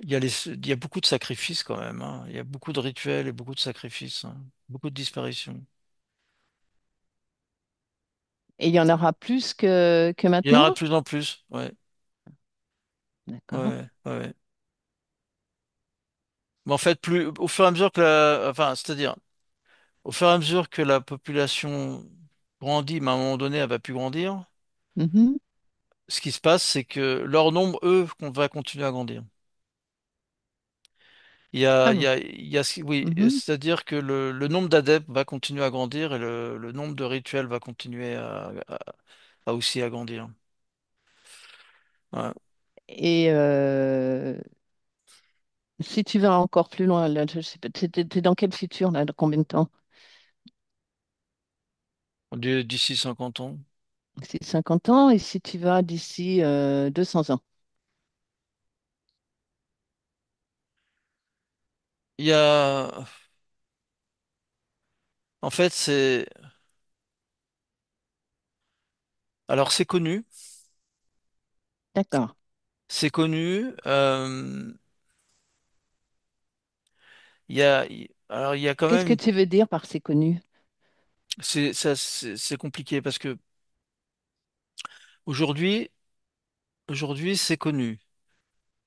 il y a beaucoup de sacrifices quand même, hein. Il y a beaucoup de rituels et beaucoup de sacrifices, hein. Beaucoup de disparitions. Et il y en aura plus que Il y en maintenant? aura de plus en plus. Ouais, ouais, D'accord. ouais, ouais. Mais en fait, au fur et à mesure enfin, c'est-à-dire, au fur et à mesure que la population grandit, mais à un moment donné, elle va plus grandir. Mhm. ce qui se passe, c'est que leur nombre, eux, qu'on va continuer à grandir. Ah Il y bon. a, oui, Mhm. c'est-à-dire que le nombre d'adeptes va continuer à grandir et le nombre de rituels va continuer à aussi agrandir. Ouais. Et si tu vas encore plus loin, là, je sais pas, t'es dans quel futur, là, dans combien de temps? D'ici 50 ans. C'est 50 ans, et si tu vas d'ici 200 ans? Il y a, en fait, alors D'accord. c'est connu. Il y a, alors il y a quand Qu'est-ce que même, tu veux dire par c'est connu? c'est compliqué parce que aujourd'hui, aujourd'hui c'est connu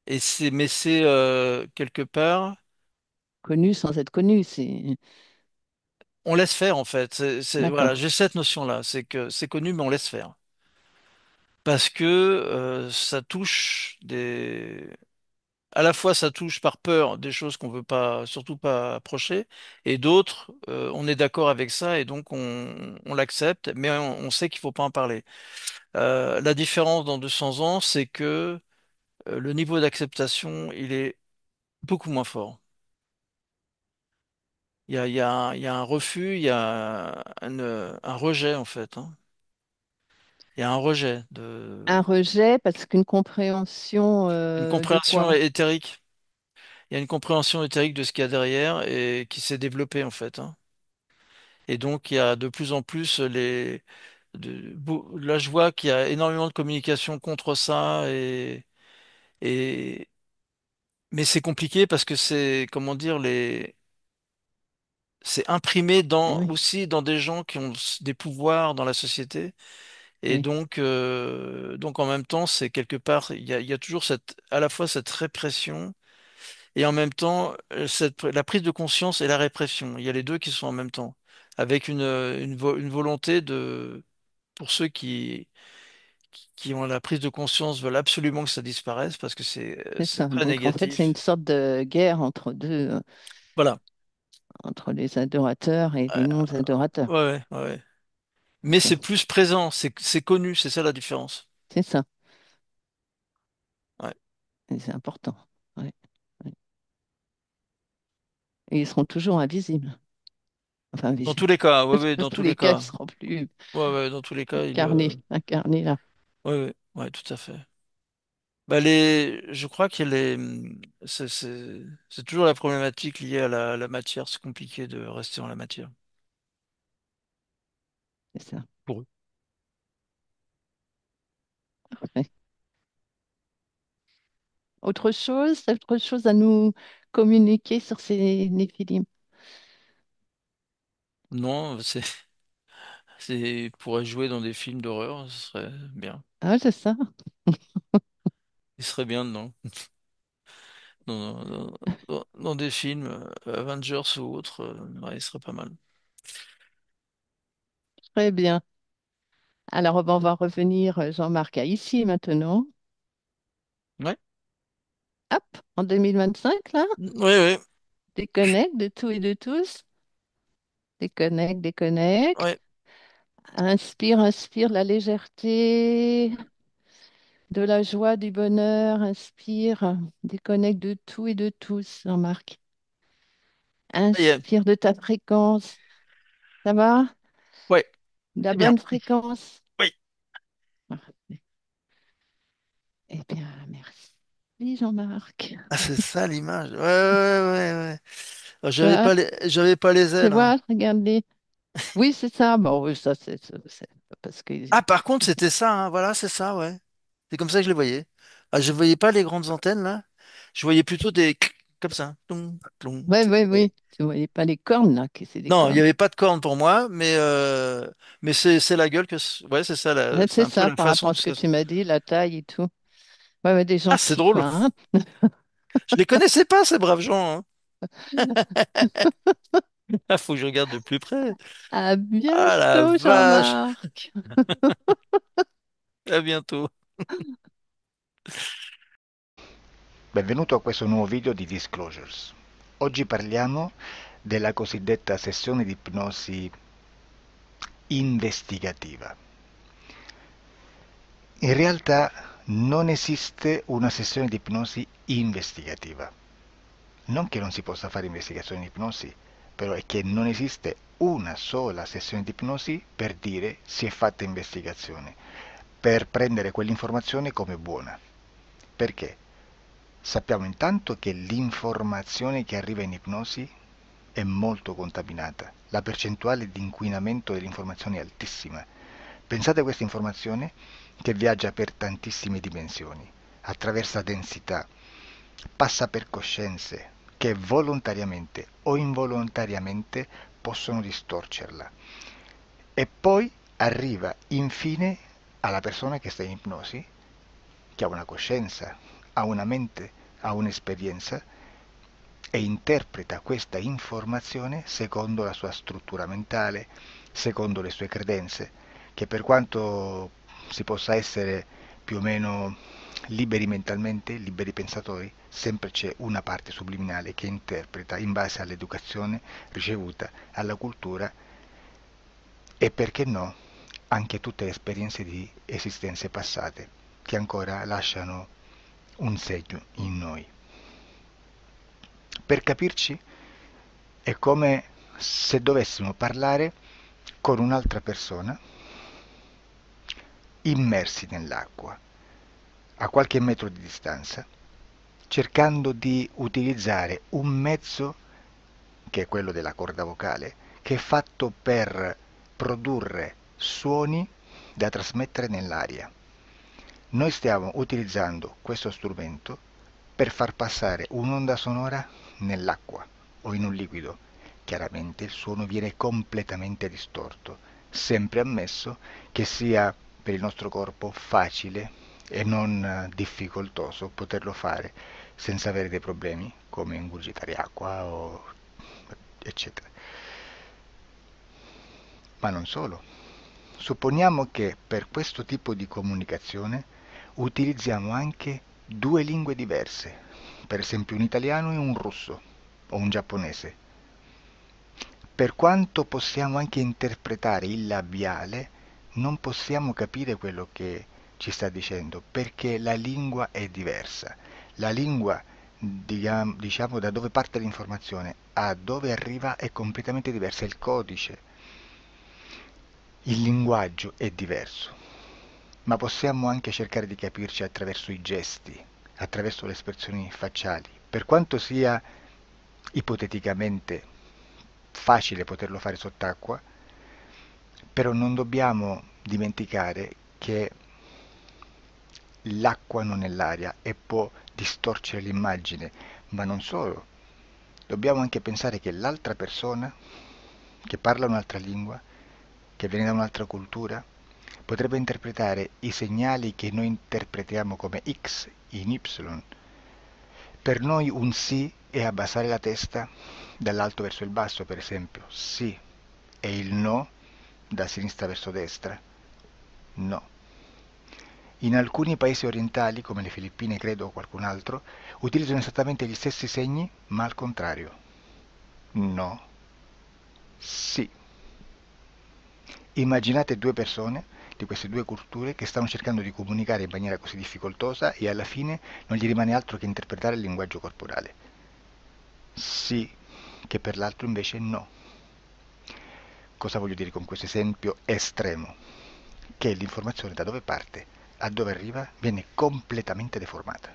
et mais c'est quelque part, Connu sans être connu, c'est... on laisse faire en fait. Voilà, D'accord. j'ai cette notion-là, c'est que c'est connu mais on laisse faire parce que ça touche à la fois ça touche par peur des choses qu'on veut pas, surtout pas approcher, et d'autres, on est d'accord avec ça et donc on l'accepte, mais on sait qu'il faut pas en parler. La différence dans 200 ans, c'est que le niveau d'acceptation, il est beaucoup moins fort. Il y a un refus, il y a un rejet en fait, hein. Il y a un rejet Un rejet parce qu'une compréhension une de compréhension quoi? éthérique. Il y a une compréhension éthérique de ce qu'il y a derrière et qui s'est développée en fait, hein. Et donc il y a de plus en plus là je vois qu'il y a énormément de communication contre ça et mais c'est compliqué parce que c'est comment dire c'est imprimé Eh oui, aussi dans des gens qui ont des pouvoirs dans la société. Et oui, donc en même temps, c'est quelque part, il y a toujours à la fois cette répression et en même temps la prise de conscience et la répression. Il y a les deux qui sont en même temps, avec une volonté pour ceux qui ont la prise de conscience, veulent absolument que ça disparaisse parce que c'est c'est ça. très Donc, en fait, c'est une négatif. sorte de guerre entre deux, Voilà. entre les adorateurs et les Euh, non-adorateurs. ouais. Mais Ok, c'est plus présent, c'est connu, c'est ça la différence. c'est ça. Ouais. Et c'est important. Ouais, ouais. Et ils seront toujours invisibles. Enfin, Dans tous invisibles. les cas, ouais, Dans dans tous tous les les cas, ils cas. seront plus Dans tous les cas, incarnés là. tout à fait. Je crois qu'il est, c'est toujours la problématique liée à la matière. C'est compliqué de rester dans la matière C'est ça. pour eux. Parfait. Autre chose à nous communiquer sur ces Néphilim. Non, pourrait jouer dans des films d'horreur, ce serait bien. Ah, c'est ça. Il serait bien dedans, dans des films Avengers ou autres. Ouais, il serait pas mal. Très bien. Alors, on va revenir, Jean-Marc, à ici et maintenant. Ouais, Hop, en 2025, là, ouais, déconnecte de tout et de tous. Déconnecte, déconnecte. ouais. Inspire, inspire de la légèreté, de la joie, du bonheur. Inspire, déconnecte de tout et de tous, Jean-Marc. Ça y est. Inspire de ta fréquence. Ça va? Ouais, De la c'est bien. bonne fréquence. Oui. Parfait. Eh bien, merci, Jean-Marc. Ah, c'est ça l'image. Ouais. Voilà, J'avais pas les tu ailes, hein. vois, regarde-les. Oui, c'est ça. Bon, oui, ça, c'est parce que Ah, par contre, c'était ça, hein. Voilà, c'est ça, ouais. C'est comme ça que je les voyais. Ah, je voyais pas les grandes antennes, là. Je voyais plutôt des clics, comme ça. Tlong, tlong. oui, oui, Oui. oui. Tu voyais pas les cornes, là, que c'est des Non, il n'y cornes. avait pas de cornes pour moi, mais c'est la gueule ouais, c'est ça, Ouais, c'est c'est un peu ça, la par façon rapport à dont ce que ça. tu m'as dit, la taille et tout. Ouais, ouais, des Ah, c'est gentils, drôle. quoi, hein. Je les connaissais pas, ces braves gens, hein. Ah, faut que je regarde de plus près. À Ah, la bientôt, vache. Jean-Marc. À bientôt. Benvenuto a questo nuovo video di Disclosures. Oggi parliamo della cosiddetta sessione di ipnosi investigativa. In realtà non esiste una sessione di ipnosi investigativa. Non che non si possa fare investigazione di ipnosi, però è che non esiste una sola sessione di ipnosi per dire si è fatta investigazione, per prendere quell'informazione come buona. Perché? Sappiamo intanto che l'informazione che arriva in ipnosi è molto contaminata. La percentuale di inquinamento dell'informazione è altissima. Pensate a questa informazione che viaggia per tantissime dimensioni, attraversa densità, passa per coscienze che volontariamente o involontariamente possono distorcerla. E poi arriva infine alla persona che sta in ipnosi, che ha una coscienza, ha una mente, ha un'esperienza e interpreta questa informazione secondo la sua struttura mentale, secondo le sue credenze, che per quanto si possa essere più o meno liberi mentalmente, liberi pensatori, sempre c'è una parte subliminale che interpreta in base all'educazione ricevuta, alla cultura e perché no, anche tutte le esperienze di esistenze passate che ancora lasciano un segno in noi. Per capirci, è come se dovessimo parlare con un'altra persona immersi nell'acqua, a qualche metro di distanza, cercando di utilizzare un mezzo, che è quello della corda vocale, che è fatto per produrre suoni da trasmettere nell'aria. Noi stiamo utilizzando questo strumento per far passare un'onda sonora nell'acqua o in un liquido. Chiaramente il suono viene completamente distorto, sempre ammesso che sia per il nostro corpo facile e non difficoltoso poterlo fare senza avere dei problemi come ingurgitare acqua o eccetera. Ma non solo. Supponiamo che per questo tipo di comunicazione utilizziamo anche due lingue diverse, per esempio un italiano e un russo o un giapponese. Per quanto possiamo anche interpretare il labiale, non possiamo capire quello che ci sta dicendo, perché la lingua è diversa. La lingua, diciamo, da dove parte l'informazione a dove arriva è completamente diversa, il codice, il linguaggio è diverso, ma possiamo anche cercare di capirci attraverso i gesti, attraverso le espressioni facciali. Per quanto sia ipoteticamente facile poterlo fare sott'acqua, però non dobbiamo dimenticare che l'acqua non è l'aria e può distorcere l'immagine, ma non solo. Dobbiamo anche pensare che l'altra persona, che parla un'altra lingua, che viene da un'altra cultura, potrebbe interpretare i segnali che noi interpretiamo come X in Y. Per noi un sì è abbassare la testa dall'alto verso il basso, per esempio, sì, e il no da sinistra verso destra, no. In alcuni paesi orientali, come le Filippine credo o qualcun altro, utilizzano esattamente gli stessi segni, ma al contrario. No, sì. Immaginate due persone di queste due culture che stanno cercando di comunicare in maniera così difficoltosa e alla fine non gli rimane altro che interpretare il linguaggio corporale. Sì, che per l'altro invece no. Cosa voglio dire con questo esempio estremo? Che l'informazione da dove parte a dove arriva viene completamente deformata.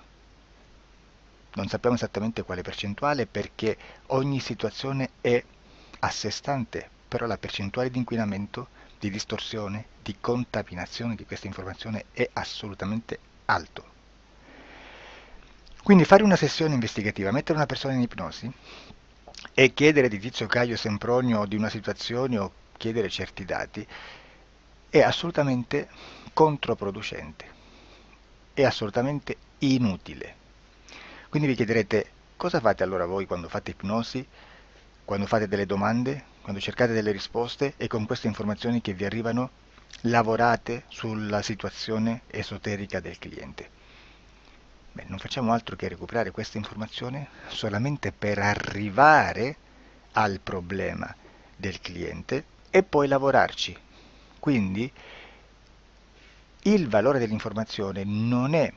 Non sappiamo esattamente quale percentuale perché ogni situazione è a sé stante, però la percentuale di inquinamento, di distorsione, di contaminazione di questa informazione è assolutamente alto. Quindi fare una sessione investigativa, mettere una persona in ipnosi e chiedere di Tizio Caio Sempronio di una situazione o chiedere certi dati è assolutamente controproducente, è assolutamente inutile. Quindi vi chiederete cosa fate allora voi quando fate ipnosi, quando fate delle domande, quando cercate delle risposte e con queste informazioni che vi arrivano lavorate sulla situazione esoterica del cliente. Beh, non facciamo altro che recuperare questa informazione solamente per arrivare al problema del cliente e poi lavorarci. Quindi il valore dell'informazione non è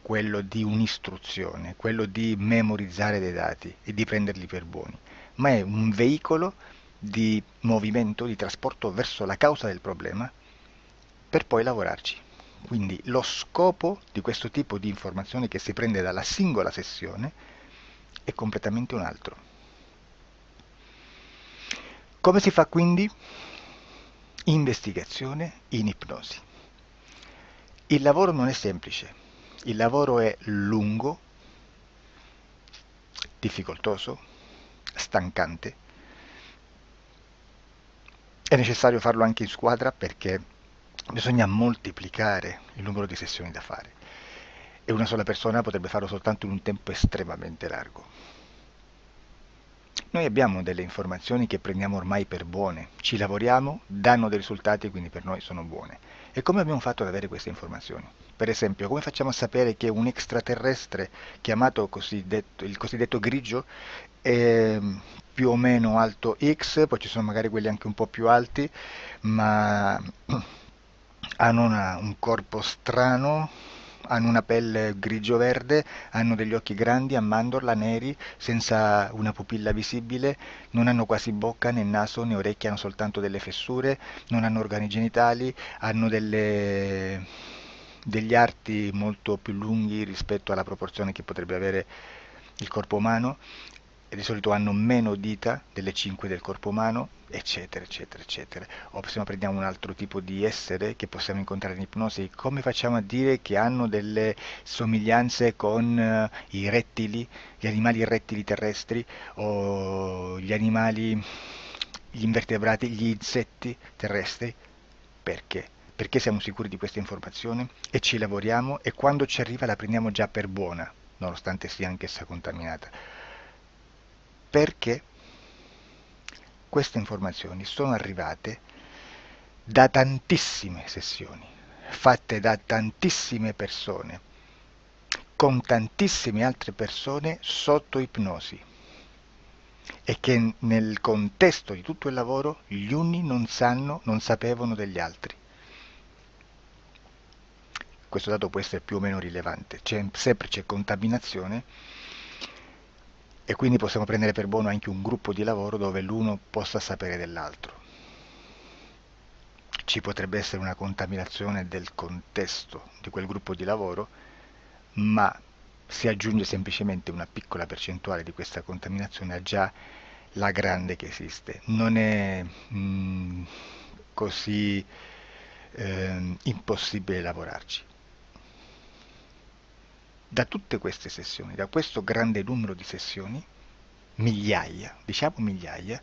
quello di un'istruzione, quello di memorizzare dei dati e di prenderli per buoni, ma è un veicolo di movimento, di trasporto verso la causa del problema per poi lavorarci. Quindi lo scopo di questo tipo di informazione che si prende dalla singola sessione è completamente un altro. Come si fa quindi? Investigazione in ipnosi. Il lavoro non è semplice, il lavoro è lungo, difficoltoso, stancante. È necessario farlo anche in squadra perché bisogna moltiplicare il numero di sessioni da fare e una sola persona potrebbe farlo soltanto in un tempo estremamente largo. Noi abbiamo delle informazioni che prendiamo ormai per buone, ci lavoriamo, danno dei risultati e quindi per noi sono buone. E come abbiamo fatto ad avere queste informazioni? Per esempio, come facciamo a sapere che un extraterrestre chiamato il cosiddetto grigio è più o meno alto X, poi ci sono magari quelli anche un po' più alti, ma hanno un corpo strano, hanno una pelle grigio-verde, hanno degli occhi grandi a mandorla, neri, senza una pupilla visibile, non hanno quasi bocca né naso né orecchie, hanno soltanto delle fessure, non hanno organi genitali, hanno degli arti molto più lunghi rispetto alla proporzione che potrebbe avere il corpo umano e di solito hanno meno dita delle 5 del corpo umano, eccetera, eccetera, eccetera. O se no prendiamo un altro tipo di essere che possiamo incontrare in ipnosi, come facciamo a dire che hanno delle somiglianze con i rettili, gli animali rettili terrestri o gli invertebrati, gli insetti terrestri? Perché? Perché siamo sicuri di questa informazione e ci lavoriamo e quando ci arriva la prendiamo già per buona, nonostante sia anch'essa contaminata. Perché queste informazioni sono arrivate da tantissime sessioni, fatte da tantissime persone, con tantissime altre persone sotto ipnosi e che nel contesto di tutto il lavoro gli uni non sapevano degli altri. Questo dato può essere più o meno rilevante, sempre c'è contaminazione e quindi possiamo prendere per buono anche un gruppo di lavoro dove l'uno possa sapere dell'altro. Ci potrebbe essere una contaminazione del contesto di quel gruppo di lavoro, ma si aggiunge semplicemente una piccola percentuale di questa contaminazione a già la grande che esiste. Non è così impossibile lavorarci. Da tutte queste sessioni, da questo grande numero di sessioni, migliaia, diciamo migliaia,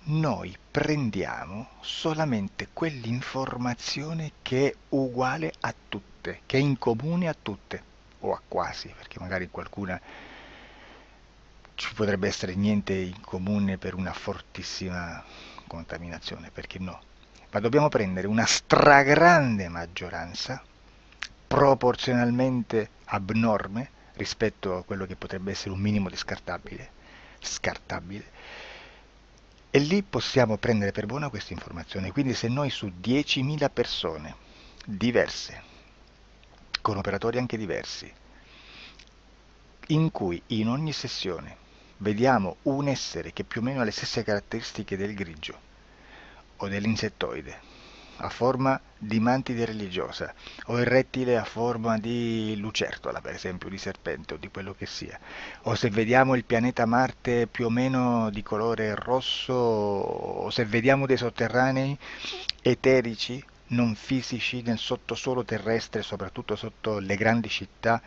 noi prendiamo solamente quell'informazione che è uguale a tutte, che è in comune a tutte, o a quasi, perché magari qualcuna ci potrebbe essere niente in comune per una fortissima contaminazione, perché no? Ma dobbiamo prendere una stragrande maggioranza, proporzionalmente abnorme rispetto a quello che potrebbe essere un minimo di scartabile, e lì possiamo prendere per buona questa informazione. Quindi se noi su 10.000 persone diverse, con operatori anche diversi, in cui in ogni sessione vediamo un essere che più o meno ha le stesse caratteristiche del grigio o dell'insettoide, a forma di mantide religiosa, o il rettile a forma di lucertola, per esempio, di serpente o di quello che sia, o se vediamo il pianeta Marte più o meno di colore rosso, o se vediamo dei sotterranei eterici, non fisici, nel sottosuolo terrestre, soprattutto sotto le grandi città,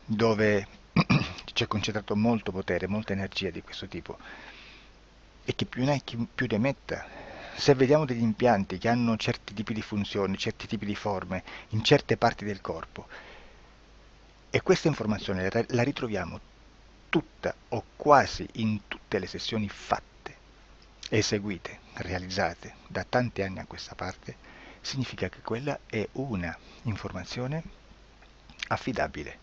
dove c'è concentrato molto potere, molta energia di questo tipo, e chi più ne ha chi più ne metta. Se vediamo degli impianti che hanno certi tipi di funzioni, certi tipi di forme in certe parti del corpo, e questa informazione la ritroviamo tutta o quasi in tutte le sessioni fatte, eseguite, realizzate da tanti anni a questa parte, significa che quella è una informazione affidabile.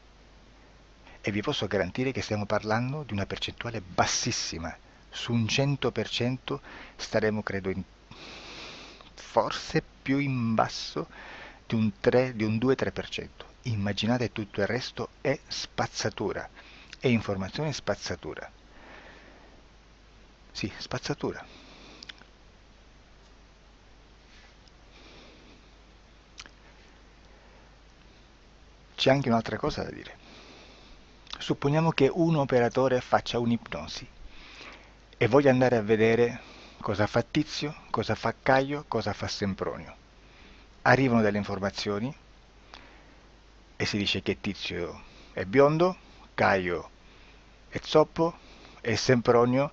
E vi posso garantire che stiamo parlando di una percentuale bassissima. Su un 100% staremo, credo, forse più in basso di un 3, di un 2-3%. Immaginate tutto il resto è spazzatura, è informazione spazzatura. Sì, spazzatura. C'è anche un'altra cosa da dire. Supponiamo che un operatore faccia un'ipnosi e voglia andare a vedere cosa fa Tizio, cosa fa Caio, cosa fa Sempronio. Arrivano delle informazioni e si dice che Tizio è biondo, Caio è zoppo e Sempronio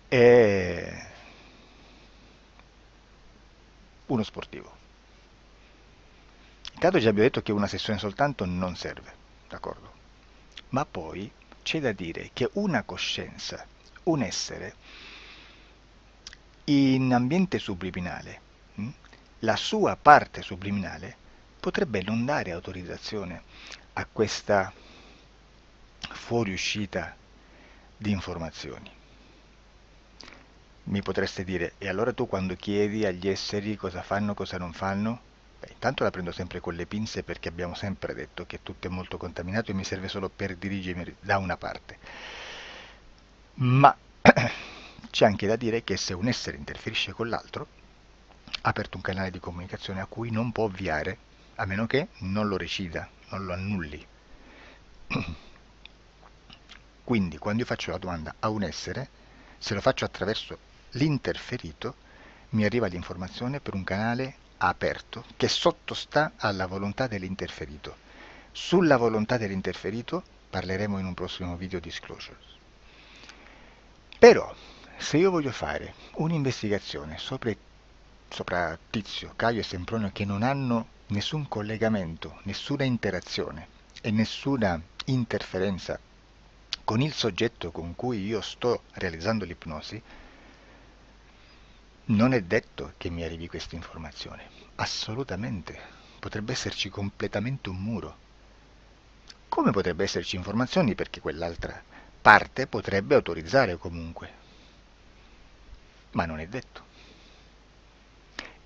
è uno sportivo. Intanto già abbiamo detto che una sessione soltanto non serve, d'accordo? Ma poi c'è da dire che una coscienza, un essere, in ambiente subliminale, la sua parte subliminale potrebbe non dare autorizzazione a questa fuoriuscita di informazioni. Mi potreste dire, e allora tu quando chiedi agli esseri cosa fanno, cosa non fanno? Beh, intanto la prendo sempre con le pinze perché abbiamo sempre detto che tutto è molto contaminato e mi serve solo per dirigermi da una parte. Ma c'è anche da dire che se un essere interferisce con l'altro, ha aperto un canale di comunicazione a cui non può ovviare, a meno che non lo recida, non lo annulli. Quindi quando io faccio la domanda a un essere, se lo faccio attraverso l'interferito, mi arriva l'informazione per un canale aperto che sottostà alla volontà dell'interferito. Sulla volontà dell'interferito parleremo in un prossimo video disclosures. Però, se io voglio fare un'investigazione sopra Tizio, Caio e Sempronio che non hanno nessun collegamento, nessuna interazione e nessuna interferenza con il soggetto con cui io sto realizzando l'ipnosi, non è detto che mi arrivi questa informazione. Assolutamente. Potrebbe esserci completamente un muro. Come potrebbe esserci informazioni perché quell'altra parte potrebbe autorizzare comunque. Ma non è detto.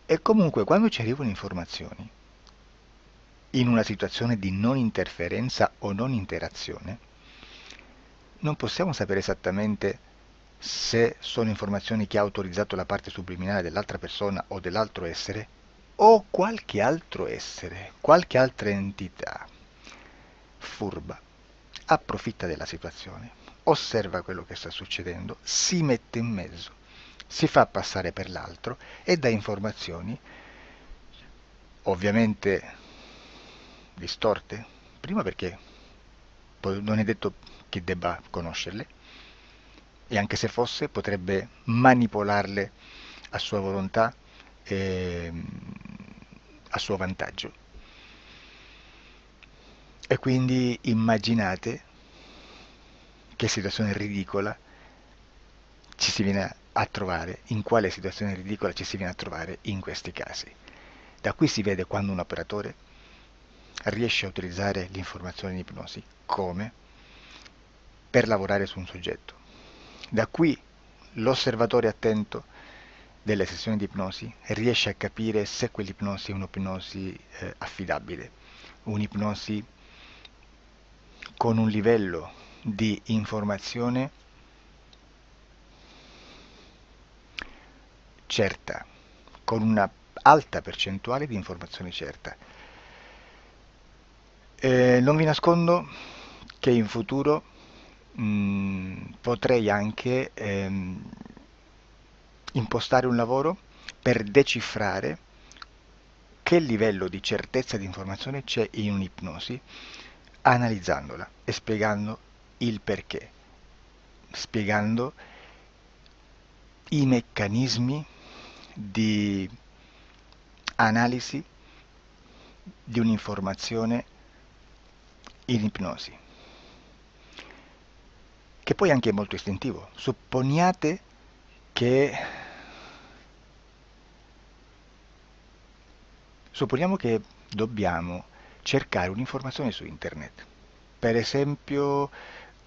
E comunque quando ci arrivano informazioni, in una situazione di non interferenza o non interazione, non possiamo sapere esattamente se sono informazioni che ha autorizzato la parte subliminale dell'altra persona o dell'altro essere, o qualche altro essere, qualche altra entità furba, approfitta della situazione, osserva quello che sta succedendo, si mette in mezzo, si fa passare per l'altro e dà informazioni, ovviamente distorte, prima perché non è detto che debba conoscerle, e anche se fosse potrebbe manipolarle a sua volontà e a suo vantaggio. E quindi immaginate che situazione ridicola ci si viene a trovare, in quale situazione ridicola ci si viene a trovare in questi casi. Da qui si vede quando un operatore riesce a utilizzare l'informazione in ipnosi come per lavorare su un soggetto. Da qui l'osservatore attento delle sessioni di ipnosi riesce a capire se quell'ipnosi è un'ipnosi affidabile, un'ipnosi con un livello di informazione certa, con una alta percentuale di informazione certa. Non vi nascondo che in futuro potrei anche impostare un lavoro per decifrare che livello di certezza di informazione c'è in un'ipnosi, analizzandola e spiegando il perché, spiegando i meccanismi di analisi di un'informazione in ipnosi, che poi anche è molto istintivo. Supponiate che supponiamo che dobbiamo cercare un'informazione su internet, per esempio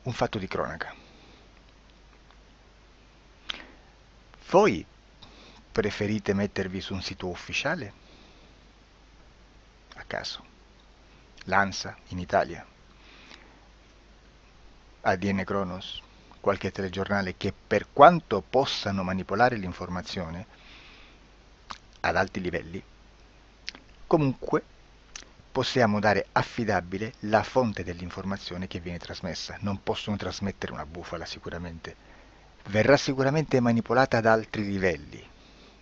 un fatto di cronaca. Voi preferite mettervi su un sito ufficiale? A caso. L'ANSA in Italia, ADN Kronos, qualche telegiornale che per quanto possano manipolare l'informazione ad alti livelli, comunque possiamo dare affidabile la fonte dell'informazione che viene trasmessa. Non possono trasmettere una bufala sicuramente. Verrà sicuramente manipolata ad altri livelli.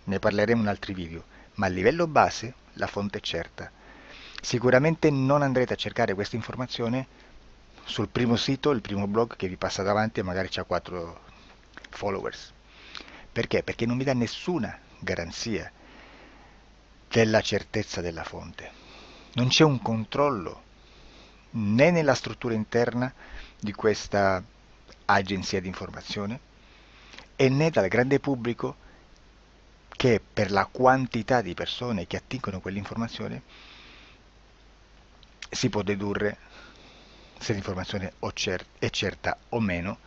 Ne parleremo in altri video, ma a livello base la fonte è certa. Sicuramente non andrete a cercare questa informazione sul primo sito, il primo blog che vi passa davanti e magari c'ha 4 followers. Perché? Perché non vi dà nessuna garanzia della certezza della fonte. Non c'è un controllo né nella struttura interna di questa agenzia di informazione e né dal grande pubblico che per la quantità di persone che attingono quell'informazione si può dedurre se l'informazione è certa o meno,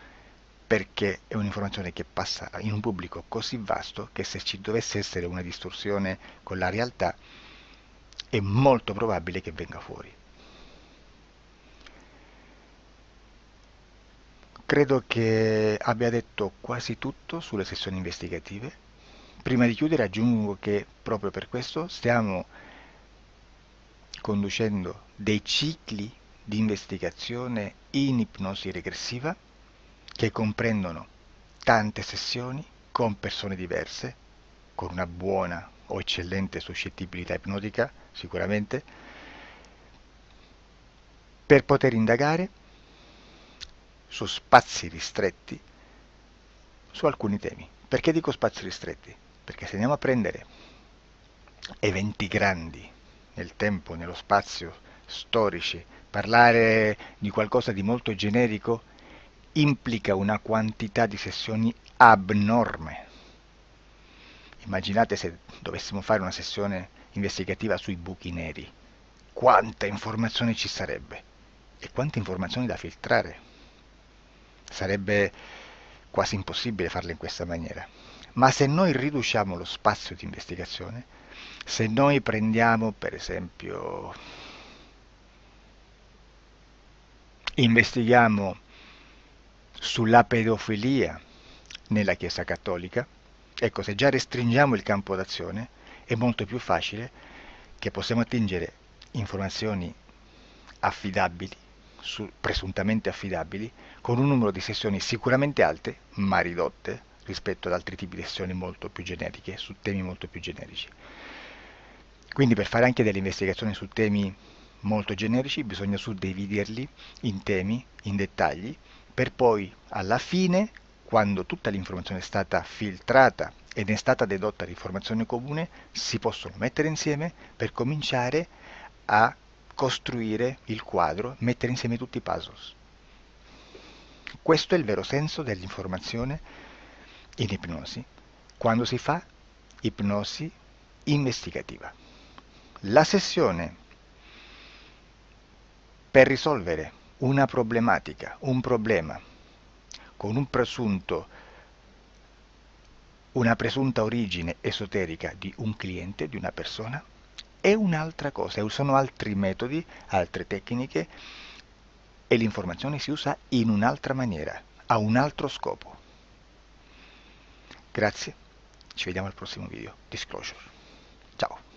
perché è un'informazione che passa in un pubblico così vasto che se ci dovesse essere una distorsione con la realtà è molto probabile che venga fuori. Credo che abbia detto quasi tutto sulle sessioni investigative. Prima di chiudere aggiungo che proprio per questo stiamo conducendo dei cicli di investigazione in ipnosi regressiva che comprendono tante sessioni con persone diverse, con una buona o eccellente suscettibilità ipnotica, sicuramente, per poter indagare su spazi ristretti su alcuni temi. Perché dico spazi ristretti? Perché se andiamo a prendere eventi grandi nel tempo, nello spazio, storici, parlare di qualcosa di molto generico implica una quantità di sessioni abnorme. Immaginate se dovessimo fare una sessione investigativa sui buchi neri. Quanta informazione ci sarebbe e quante informazioni da filtrare. Sarebbe quasi impossibile farla in questa maniera. Ma se noi riduciamo lo spazio di investigazione, se noi prendiamo per esempio, investighiamo sulla pedofilia nella Chiesa Cattolica, ecco, se già restringiamo il campo d'azione, è molto più facile che possiamo attingere informazioni affidabili, presuntamente affidabili, con un numero di sessioni sicuramente alte, ma ridotte rispetto ad altri tipi di sessioni molto più generiche, su temi molto più generici. Quindi per fare anche delle investigazioni su temi molto generici bisogna suddividerli in temi, in dettagli, per poi alla fine, quando tutta l'informazione è stata filtrata ed è stata dedotta l'informazione comune, si possono mettere insieme per cominciare a costruire il quadro, mettere insieme tutti i puzzles. Questo è il vero senso dell'informazione in ipnosi, quando si fa ipnosi investigativa. La sessione per risolvere una problematica, un problema, con una presunta origine esoterica di un cliente, di una persona, è un'altra cosa, sono altri metodi, altre tecniche e l'informazione si usa in un'altra maniera, ha un altro scopo. Grazie, ci vediamo al prossimo video. Disclosure. Ciao.